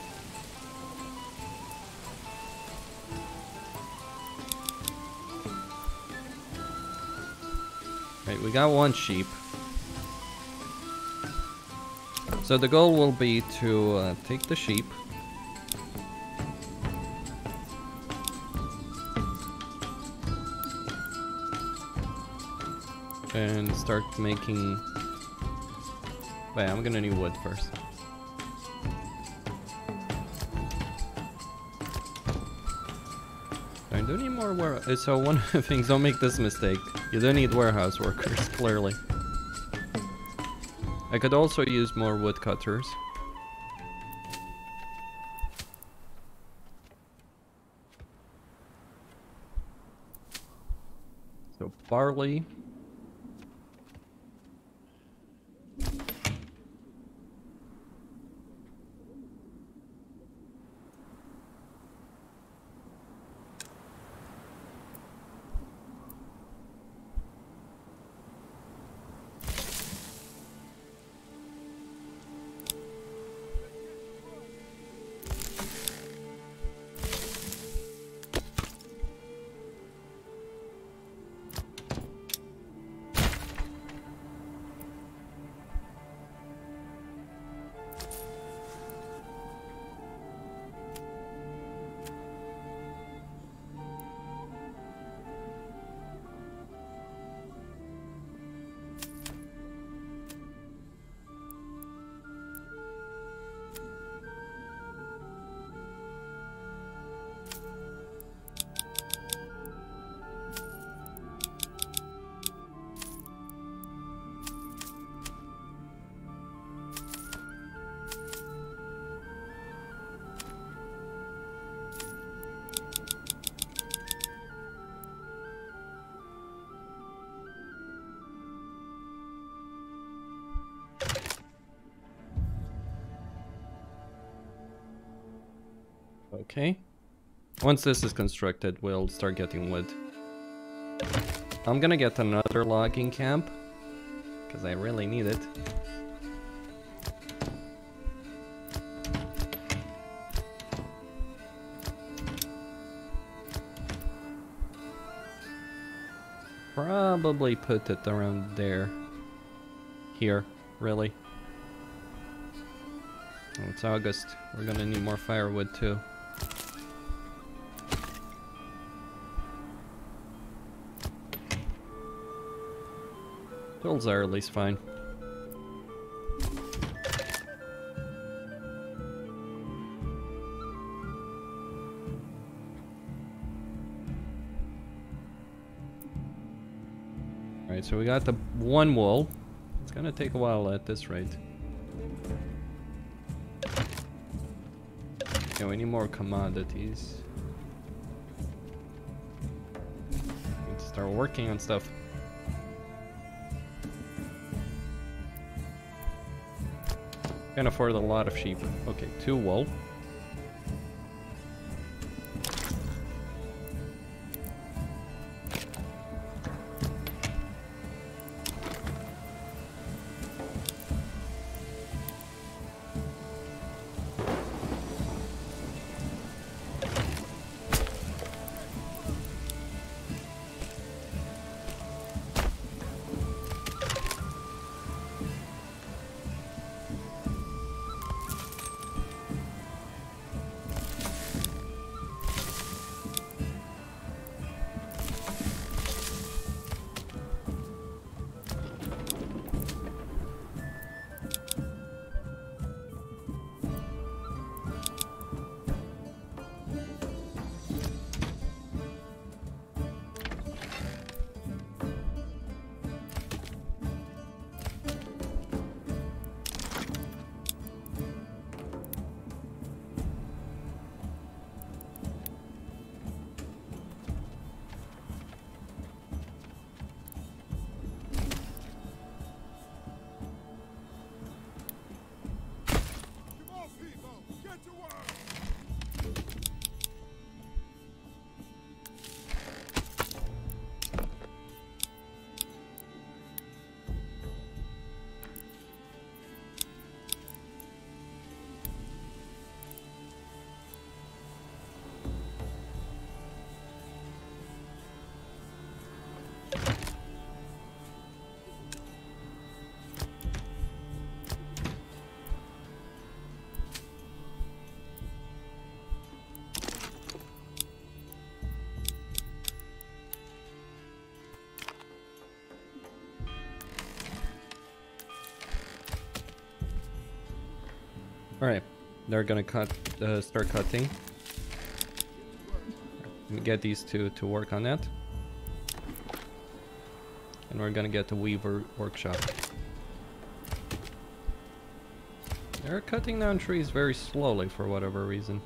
Right, we got one sheep. So the goal will be to take the sheep. And start making... Wait, I'm gonna need wood first. I do need more warehouse. So one of the things, don't make this mistake. You do need warehouse workers, clearly. I could also use more woodcutters. So barley. Okay. Once this is constructed, we'll start getting wood. I'm gonna get another logging camp, because I really need it. Probably put it around there. Here, really. Oh, it's August. We're gonna need more firewood too. Tools are at least fine. Alright, so we got the one wool. It's gonna take a while at this rate. Yeah, we need more commodities. Need to start working on stuff. Can't afford a lot of sheep. Okay, 2 wool. Alright, they're gonna start cutting. Let me get these two to work on that. And we're gonna get the Weaver workshop. They're cutting down trees very slowly for whatever reason.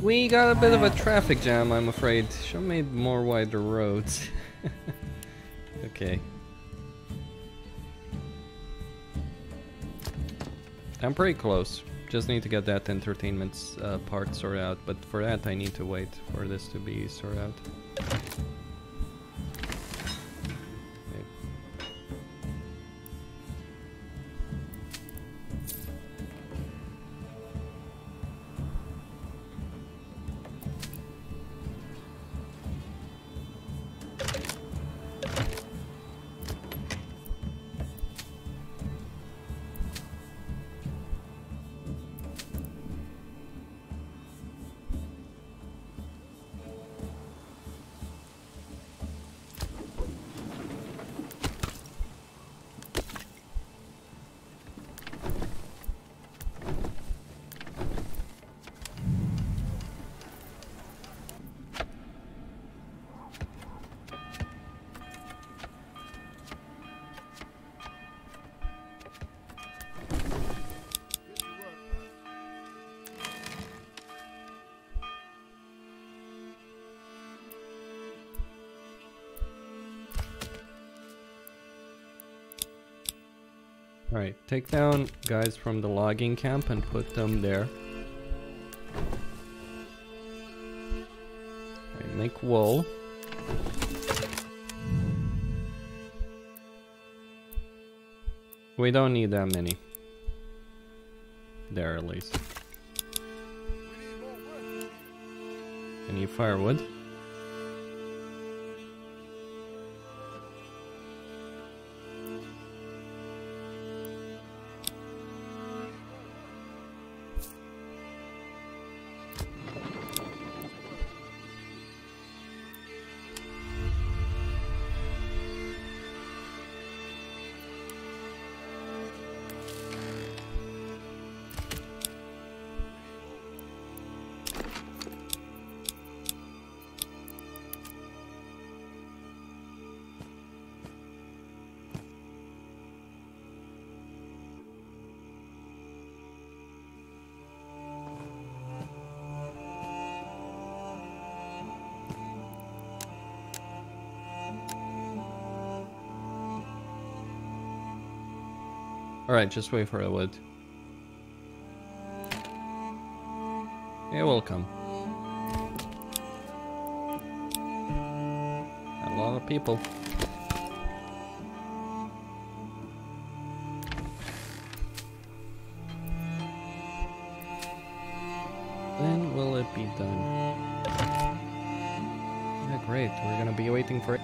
We got a bit of a traffic jam, I'm afraid. Should have made more wider roads. Okay. I'm pretty close. Just need to get that entertainment part sorted out, but for that I need to wait for this to be sorted out. Alright, take down guys from the logging camp and put them there. Alright, make wool. We don't need that many. There at least. I need firewood. Alright, just wait for the wood. It will come. A lot of people. When will it be done? Yeah, great. We're gonna be waiting for it.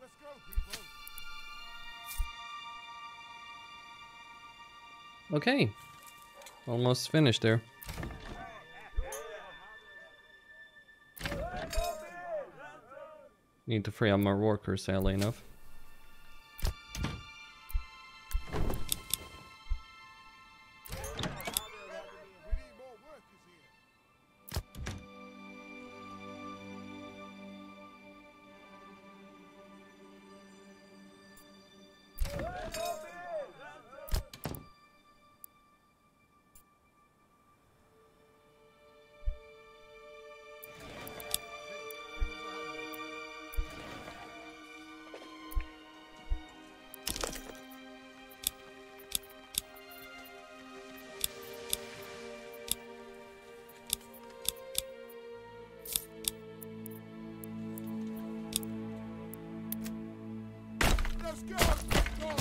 Let's go, people. Okay. Almost finished there. Need to free up more workers, sadly enough. We need more workers here. Let's go. Go.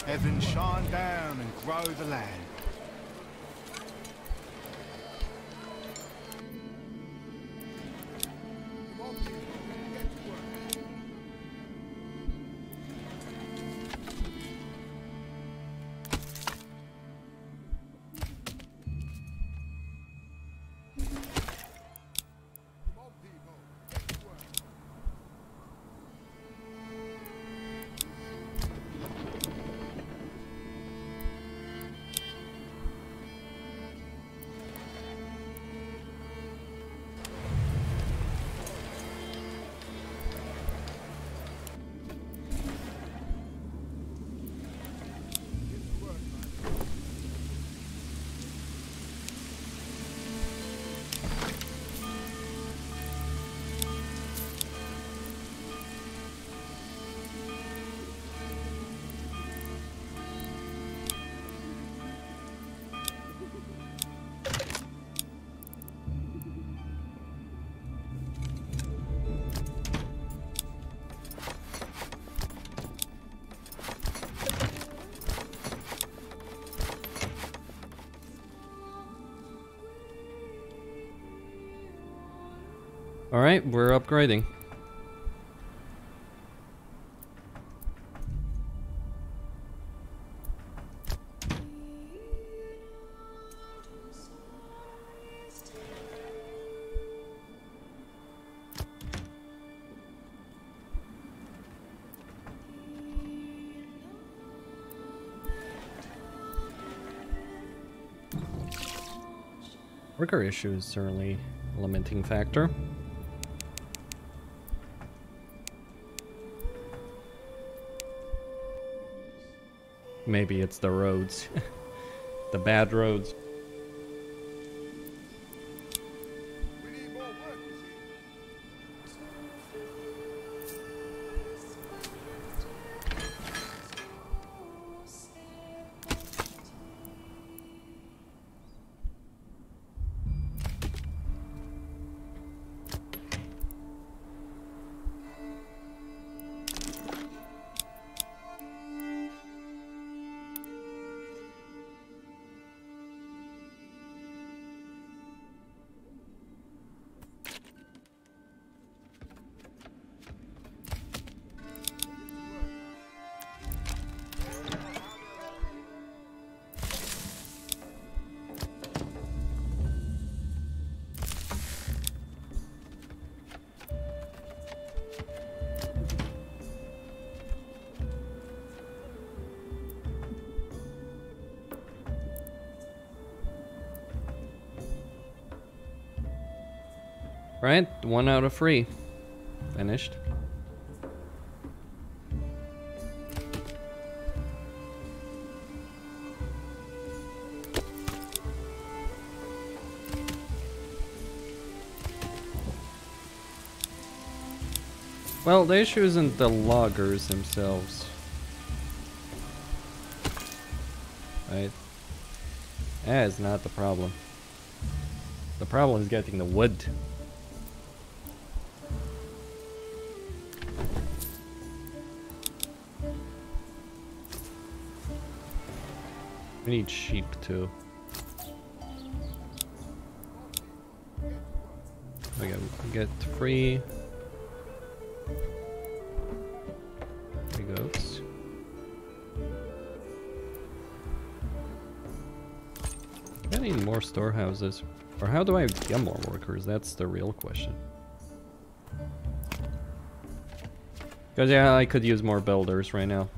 Heaven shine down and grow the land. Come on, people. Get to work. Come on, people. Get to work. Alright, we're upgrading. Worker issue is certainly a limiting factor. Maybe it's the roads. The bad roads. We need more workers here. Right, 1 out of 3. Finished. Well, the issue isn't the loggers themselves. Right? That is not the problem. The problem is getting the wood. We need sheep too. Okay, we get 3 goats. I need more storehouses. Or how do I get more workers? That's the real question. Because yeah, I could use more builders right now.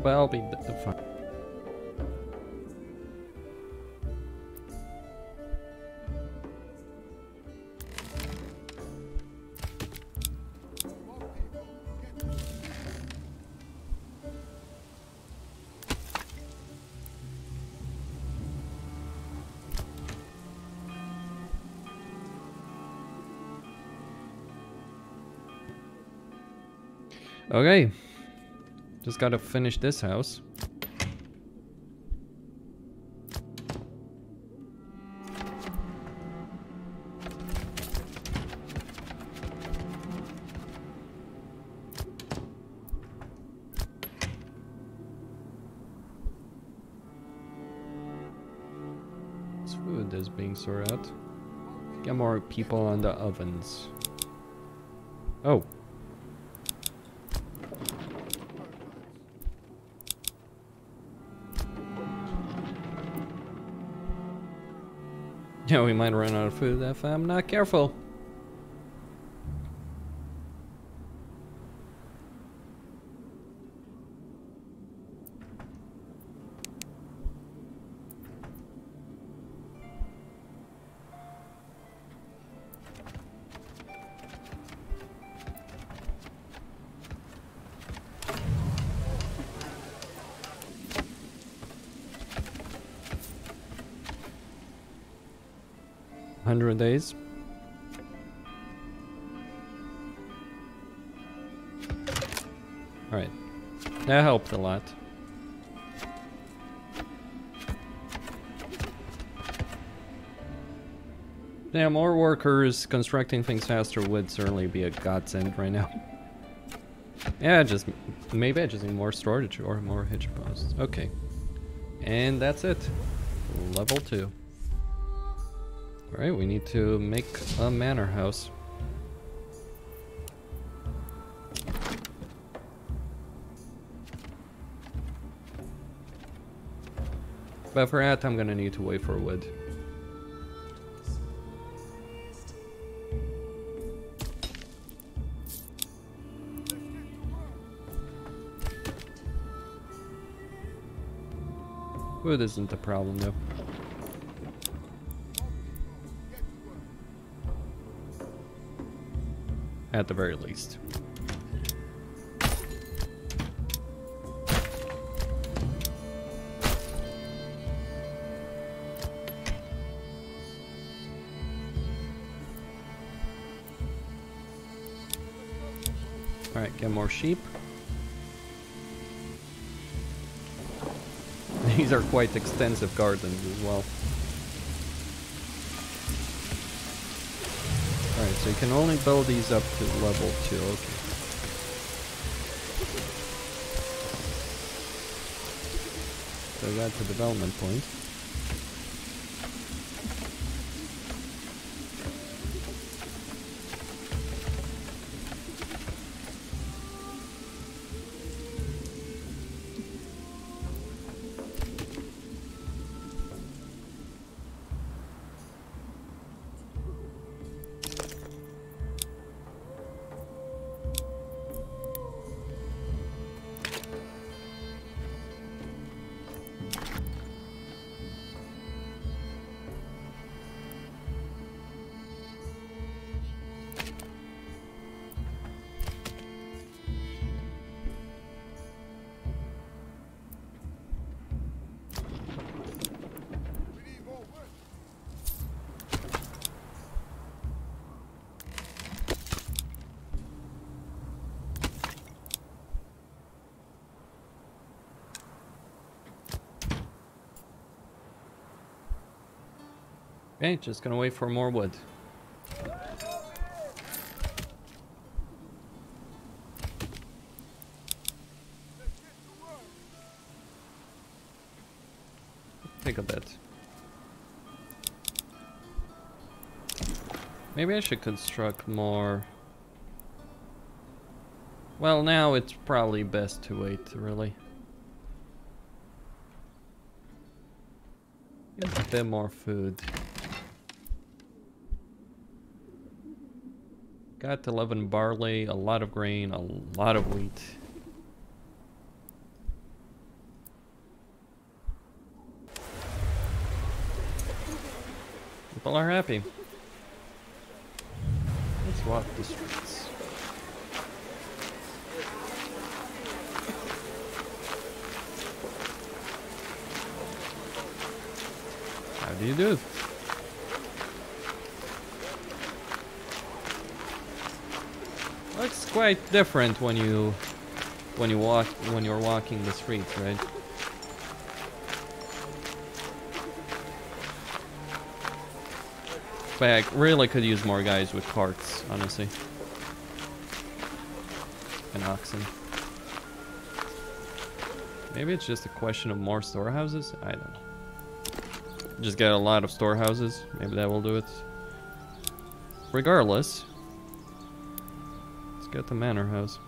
But I'll be fine. Okay. Just gotta finish this house. This food is being sorted out. Get more people on the ovens. Oh. Yeah, we might run out of food if I'm not careful. Days. Alright. That helped a lot. Yeah, more workers constructing things faster would certainly be a godsend right now. Yeah, just maybe I just need more storage or more hitch posts. Okay. And that's it. Level 2. Alright, we need to make a manor house. But for that, I'm gonna need to wait for wood. Food isn't a problem though. At the very least. Alright, get more sheep. These are quite extensive gardens as well. Alright, so you can only build these up to level 2, okay. So I got the development point. Okay, just gonna wait for more wood. Take a bit. Maybe I should construct more. Well, now it's probably best to wait, really. Get a bit more food. Got 11 barley, a lot of grain, a lot of wheat. People are happy. Let's walk the streets. How do you do? Looks quite different when you're walking the streets, right? But I really could use more guys with carts, honestly. And oxen. Maybe it's just a question of more storehouses? I don't know. Just get a lot of storehouses. Maybe that will do it. Regardless, let's get the manor house.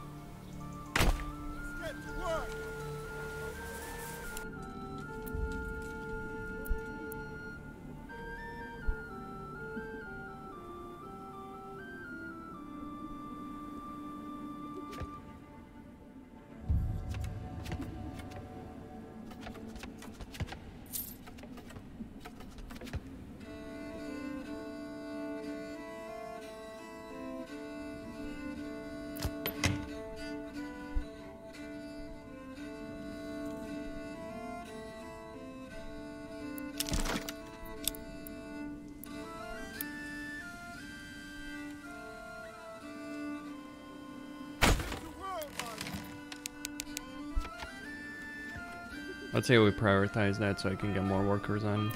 Let's say we prioritize that so I can get more workers on.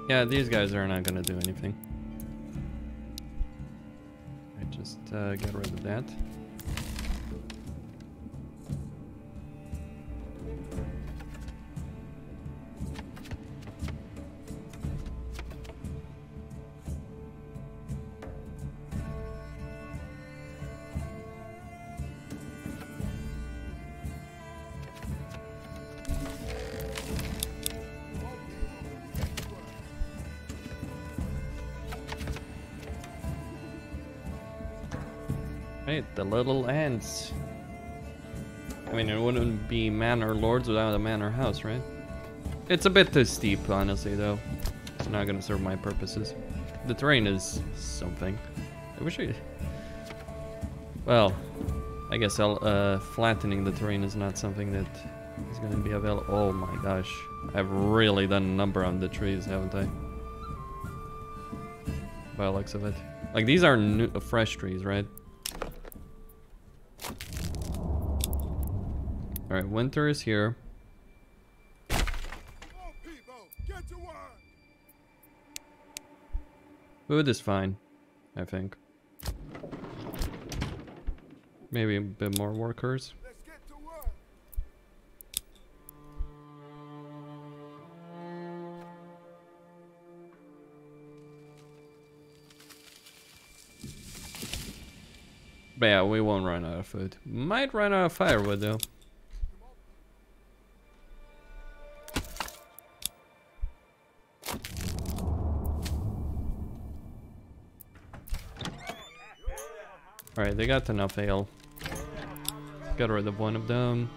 Yeah, these guys are not gonna do anything. I just get rid of that. Hey, the little ants. I mean, it wouldn't be Manor Lords without a manor house, right? It's a bit too steep, honestly, though. It's not gonna serve my purposes. The terrain is something. I wish I... Well, I guess flattening the terrain is not something that is gonna be available. Oh my gosh. I've really done a number on the trees, haven't I? By the looks of it. Like, these are new, fresh trees, right? Alright, winter is here. Come on, people, get to work. Food is fine, I think. Maybe a bit more workers. Let's get to work. But yeah, we won't run out of food. Might run out of firewood though. Alright, they got enough ale. Got rid of one of them.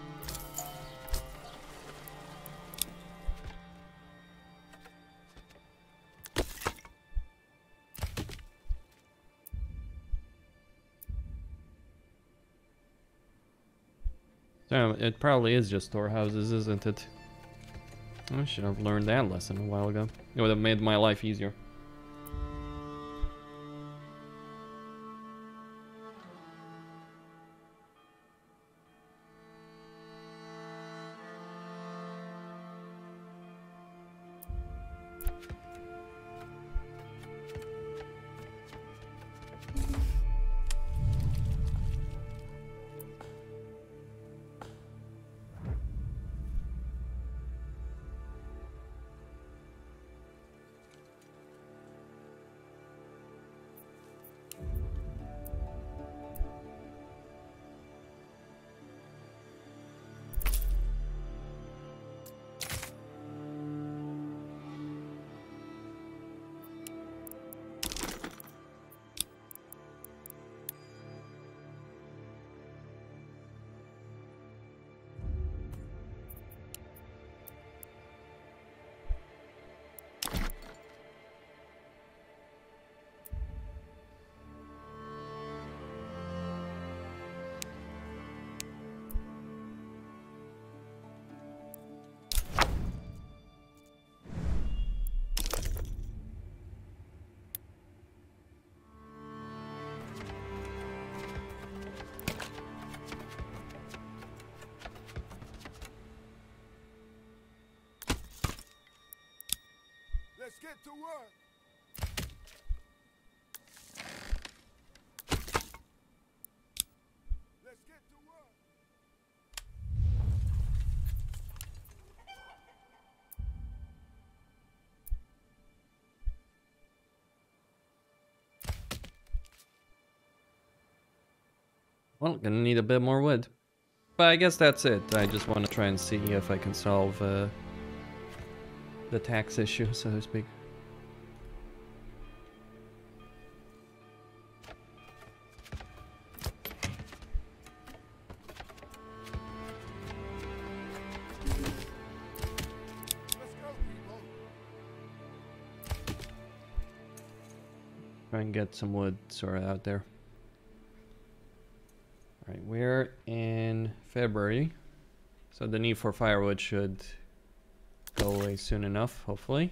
So it probably is just storehouses, isn't it? I should have learned that lesson a while ago. It would have made my life easier. Let's get to work. Let's get to work. Well, gonna need a bit more wood. But I guess that's it. I just want to try and see if I can solve the tax issue, so to speak. Let's go, people. Try and get some wood sorted out there. Alright, we're in February, so the need for firewood should go away soon enough, hopefully.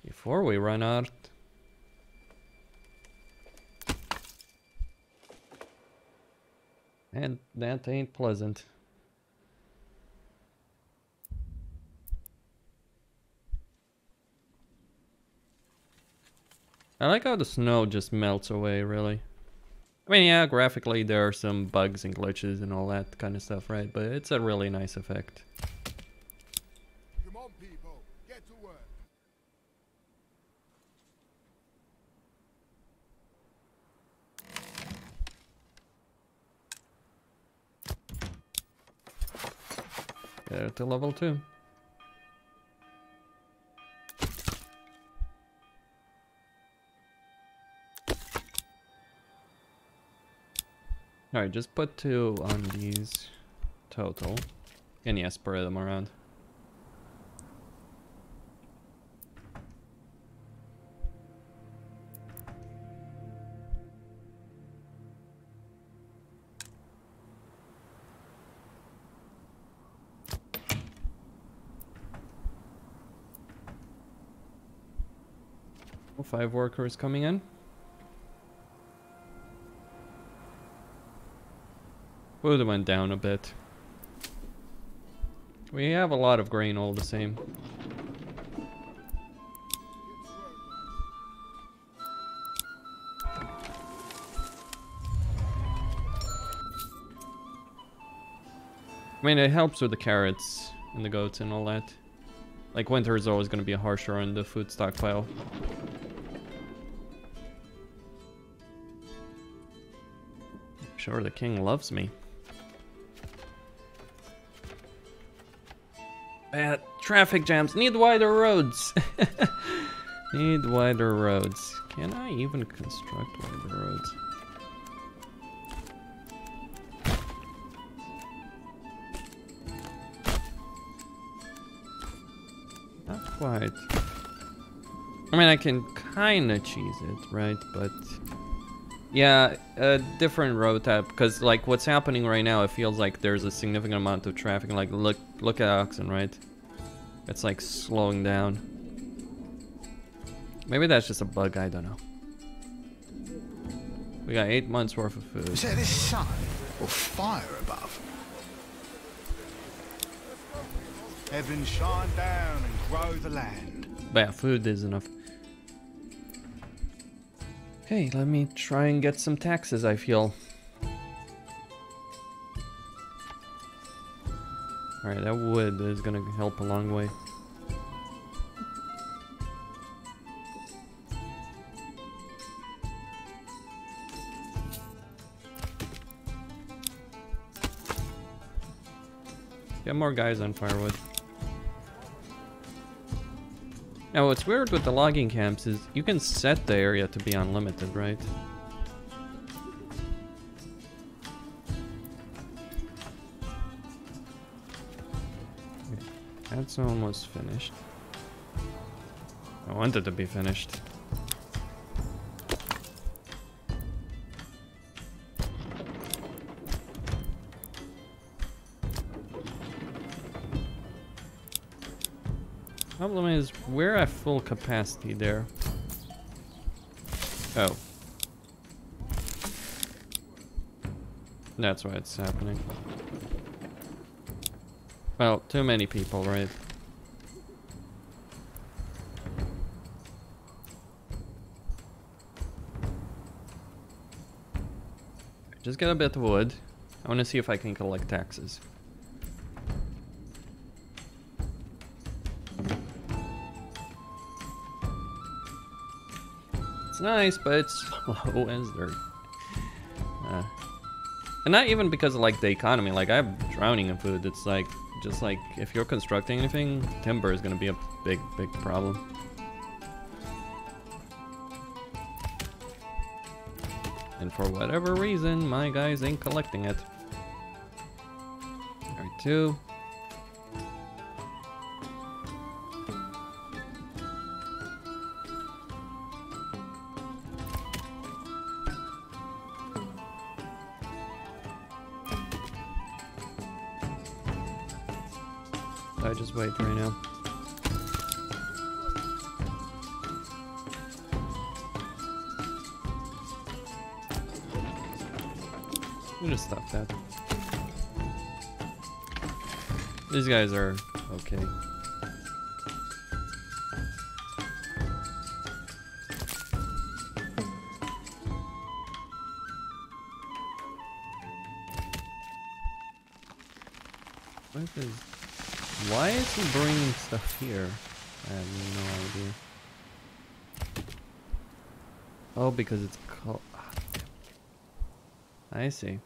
Before we run out. And that ain't pleasant. I like how the snow just melts away, really. I mean, yeah, graphically there are some bugs and glitches and all that kind of stuff, right? But it's a really nice effect. Come on, people, get to work. Get to level 2. Alright, just put 2 on these total. And yeah, spread them around. Oh, 5 workers coming in. Food went down a bit. We have a lot of grain all the same. I mean, it helps with the carrots and the goats and all that. Like, winter is always going to be harsher on the food stockpile. I'm sure the king loves me. Bad traffic jams. Need wider roads. Need wider roads. Can I even construct wider roads? Not quite. I mean, I can kind of cheese it, right? But yeah, a different road type. Because like what's happening right now, it feels like there's a significant amount of traffic. Like look at Oxen, right? It's like slowing down. Maybe that's just a bug, I don't know. We got 8 months worth of food. Is that this sun or fire above? Heaven shine down and grow the land. But yeah, food is enough. Okay, let me try and get some taxes, I feel. Alright, that wood is gonna help a long way. Get more guys on firewood. Now what's weird with the logging camps is you can set the area to be unlimited, right? That's almost finished. I want it to be finished. Problem is, we're at full capacity there. Oh. That's why it's happening. Well, too many people, right? Just get a bit of wood. I want to see if I can collect taxes. It's nice, but it's slow as dirt. And not even because of like the economy, like I'm drowning in food. It's like, just like if you're constructing anything, timber is gonna be a big problem. And for whatever reason, my guys ain't collecting it. Alright, 2. I just wait right now. We'll just stop that. These guys are okay. What is... Why is he bringing stuff here? I have no idea. Oh, because it's called... I see.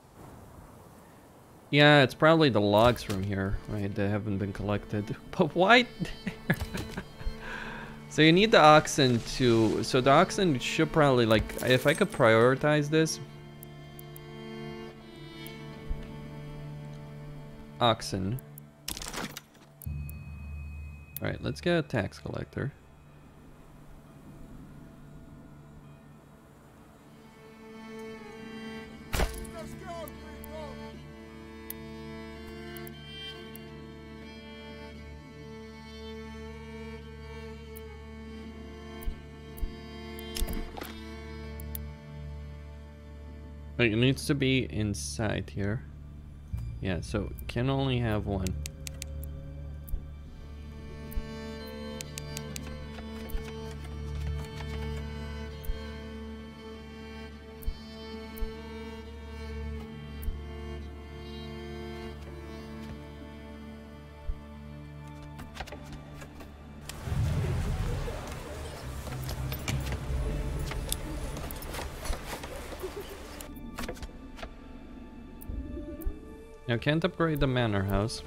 Yeah, it's probably the logs from here, right? That haven't been collected. But why? So you need the oxen to... So the oxen should probably, like, if I could prioritize this... oxen. Alright, let's get a tax collector. Let's go, people! It needs to be inside here. Yeah, so can only have one. Now, can't upgrade the manor house.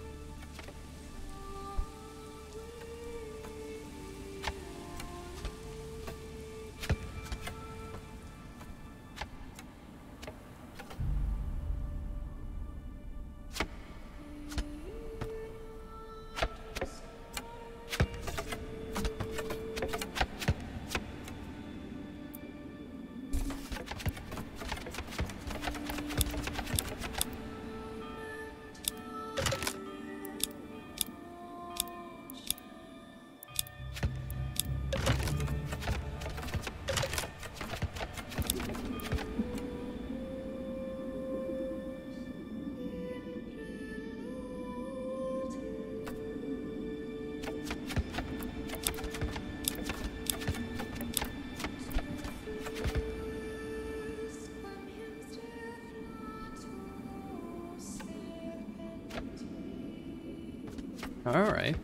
Alright.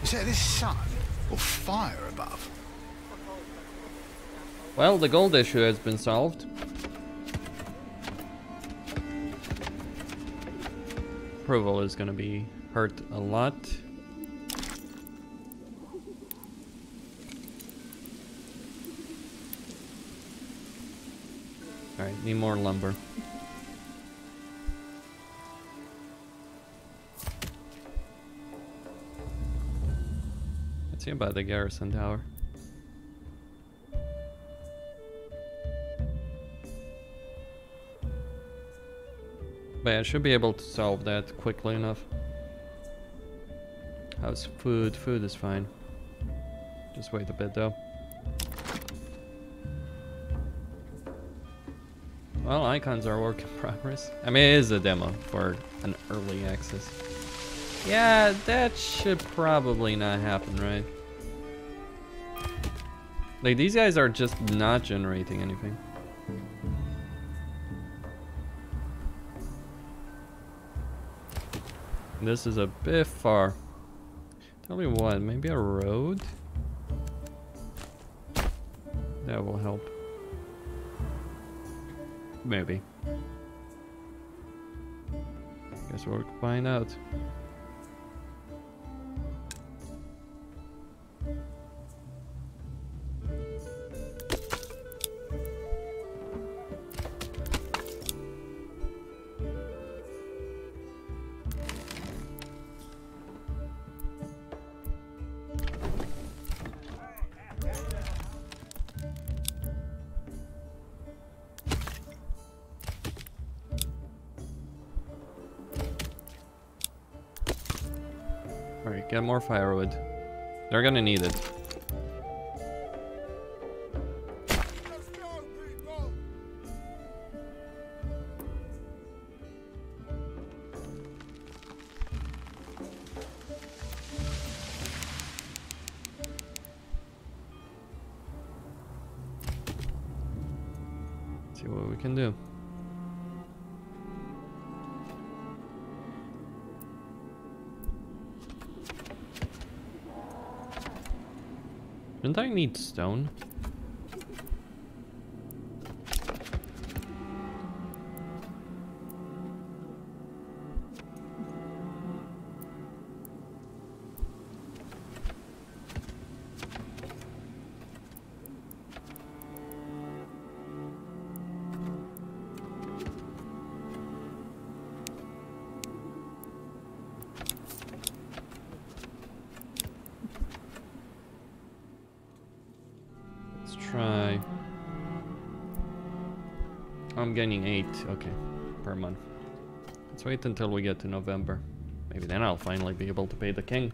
Is that this sun or fire above? Well, the gold issue has been solved. Approval is gonna be hurt a lot. Alright, need more lumber. Let's see about the garrison tower. But I should be able to solve that quickly enough. How's food? Food is fine. Just wait a bit though. Well, icons are work in progress. I mean, it is a demo for an early access. Yeah, that should probably not happen, right? Like, these guys are just not generating anything. This is a bit far. Tell me what, maybe a road? That will help. Maybe. Guess we'll find out. Alright, get more firewood. They're gonna need it. Let's go, people! Let's see what we can do. Didn't I need stone? I'm getting 8, okay, per month. Let's wait until we get to November. Maybe then I'll finally be able to pay the king.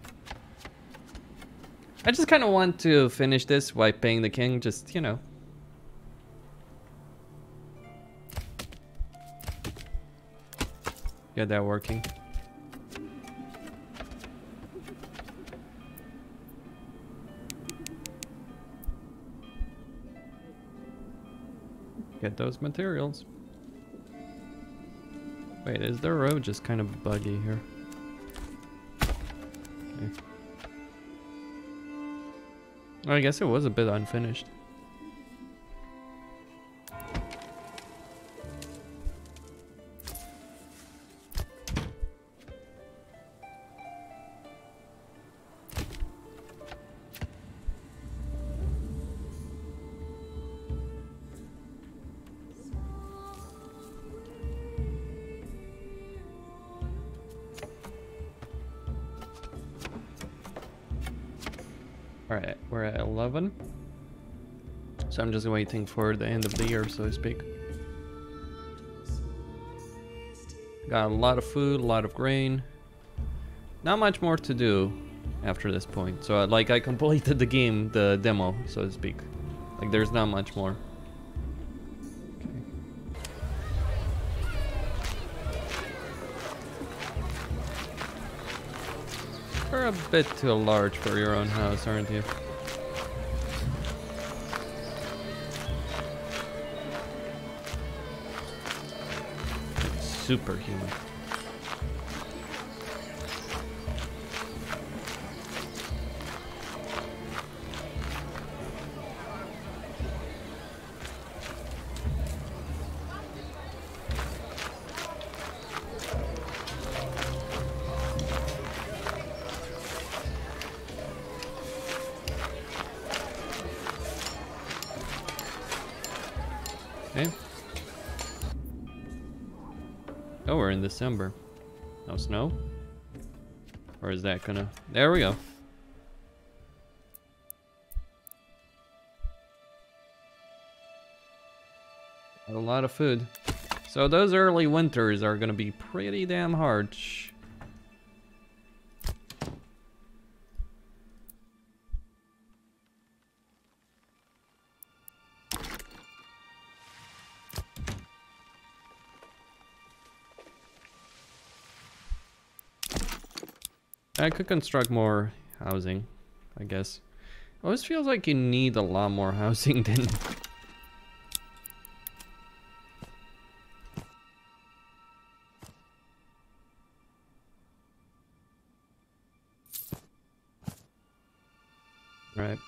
I just kind of want to finish this by paying the king, just, you know. Get that working. Get those materials. Wait, is the road just kind of buggy here? Okay. I guess it was a bit unfinished. Alright, we're at 11. So I'm just waiting for the end of the year, so to speak. Got a lot of food, a lot of grain. Not much more to do after this point. So like I completed the game, the demo, so to speak. Like there's not much more. Okay. You're a bit too large for your own house, aren't you? Superhuman. Okay. Oh, we're in December. No snow? Or is that gonna... There we go. A lot of food. So those early winters are gonna be pretty damn hard. I could construct more housing, I guess. Always feels like you need a lot more housing than... Right.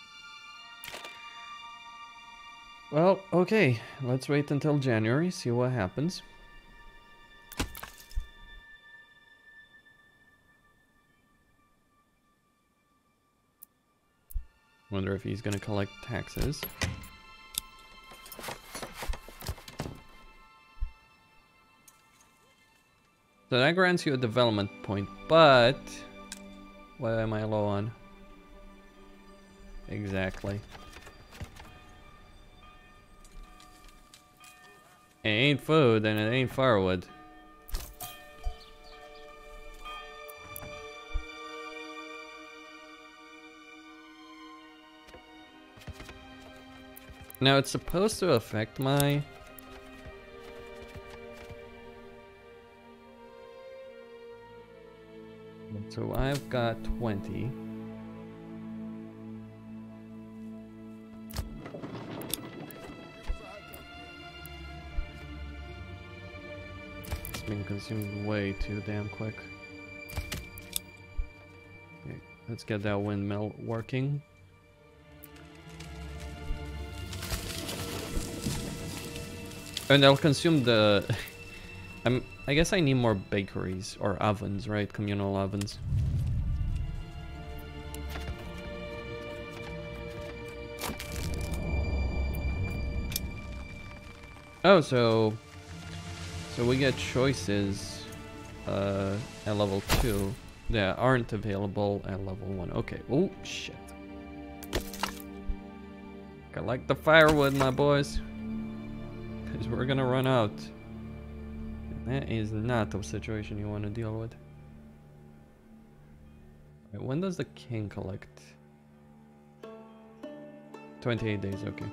Well, okay. Let's wait until January, see what happens. Wonder if he's gonna collect taxes. So that grants you a development point, but what am I low on? Exactly. It ain't food and it ain't firewood. Now it's supposed to affect my... So I've got 20. It's been consumed way too damn quick. Okay, let's get that windmill working. And I'll consume the... I guess I need more bakeries or ovens, right? Communal ovens. Oh, so we get choices at level 2 that aren't available at level 1. Okay. Oh, shit. Collect the firewood, my boys. because we're gonna run out. That is not the situation you want to deal with. Right, when does the king collect? 28 days, okay.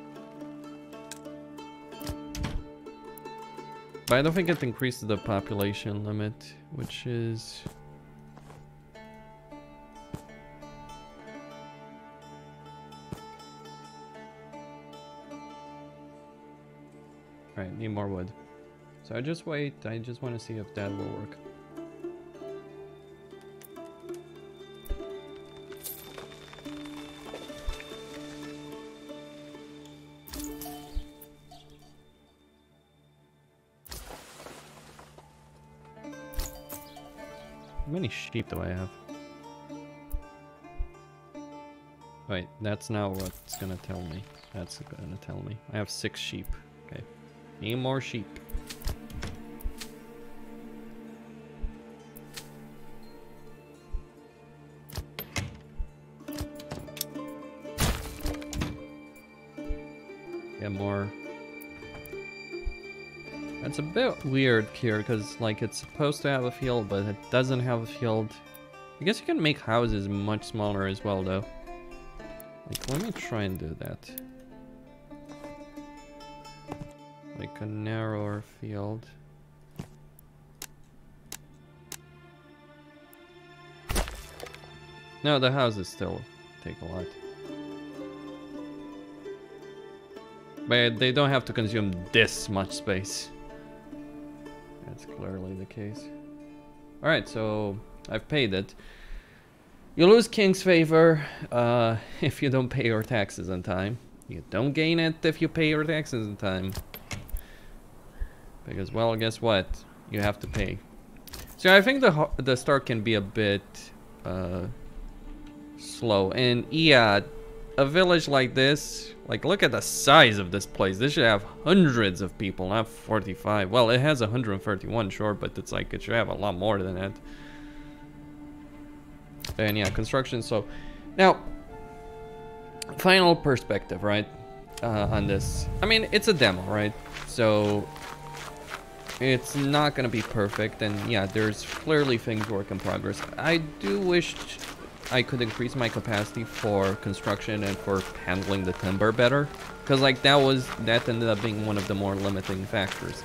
But I don't think it increases the population limit, which is... Alright, need more wood. So I just wait, I just want to see if that will work. How many sheep do I have? Wait, that's not what's gonna tell me. That's gonna tell me. I have 6 sheep. Okay. Need more sheep. Get more. It's a bit weird here because like it's supposed to have a field, but it doesn't have a field. I guess you can make houses much smaller as well though. Like let me try and do that. Like a narrower field. No, the houses still take a lot. But they don't have to consume this much space. That's clearly the case. Alright, so I've paid it. You lose King's favor if you don't pay your taxes on time. You don't gain it if you pay your taxes on time. Because, well, guess what? You have to pay. So I think the start can be a bit slow. And yeah, a village like this, like look at the size of this place. This should have hundreds of people, not 45. Well, it has 131, sure, but it's like it should have a lot more than that. And yeah, construction. So now, final perspective, right, on this. I mean, it's a demo, right? So it's not gonna be perfect, and yeah, there's clearly things work in progress. I do wish I could increase my capacity for construction and for handling the timber better, because like that ended up being one of the more limiting factors.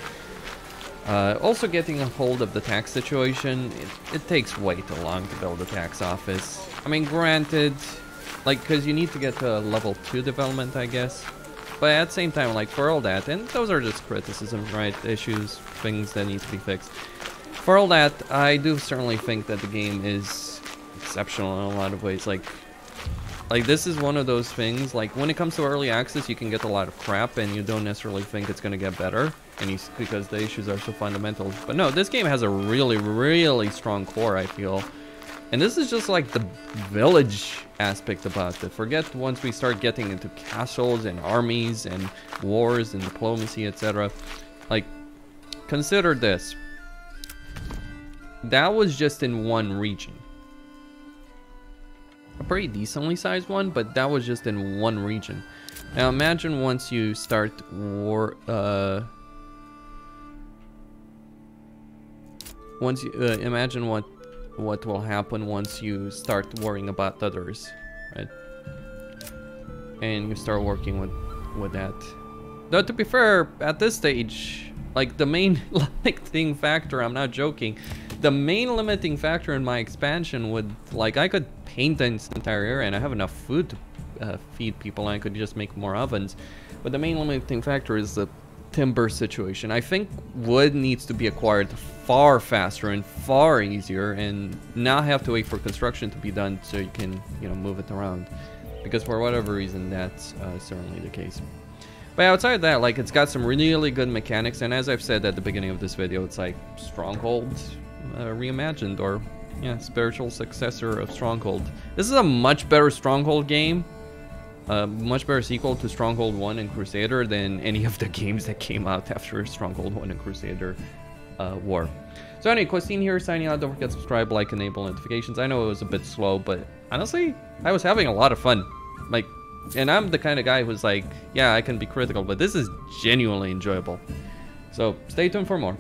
Also getting a hold of the tax situation, it takes way too long to build a tax office. I mean, granted, like, because you need to get to level 2 development, I guess. But at the same time, like, for all that, and those are just criticisms, right? Issues, things that need to be fixed. For all that, I do certainly think that the game is exceptional in a lot of ways. Like this is one of those things, like, when it comes to early access, you can get a lot of crap, and you don't necessarily think it's going to get better, because the issues are so fundamental. But no, this game has a really, really strong core, I feel. And this is just like the village aspect about it. Forget once we start getting into castles and armies and wars and diplomacy, etc. Like, consider this. That was just in one region. A pretty decently sized one, but that was just in one region. Now imagine once you start war, imagine what will happen once you start worrying about others, right? And you start working with that. Though to be fair, at this stage, like the main limiting factor, I'm not joking, the main limiting factor in my expansion would, like, I could paint this entire area and I have enough food to feed people and I could just make more ovens. But the main limiting factor is the timber situation. I think wood needs to be acquired far faster and far easier and not have to wait for construction to be done so you can, you know, move it around. Because for whatever reason, that's certainly the case. But outside of that, like, it's got some really good mechanics, and as I've said at the beginning of this video, it's like Stronghold reimagined, or yeah, spiritual successor of Stronghold. This is a much better Stronghold game, much better sequel to Stronghold 1 and Crusader than any of the games that came out after Stronghold 1 and Crusader War. So anyway, Christine here signing out. Don't forget to subscribe, like, enable notifications. I know it was a bit slow, but honestly, I was having a lot of fun. Like, And I'm the kind of guy who's like, yeah, I can be critical, but this is genuinely enjoyable. So stay tuned for more.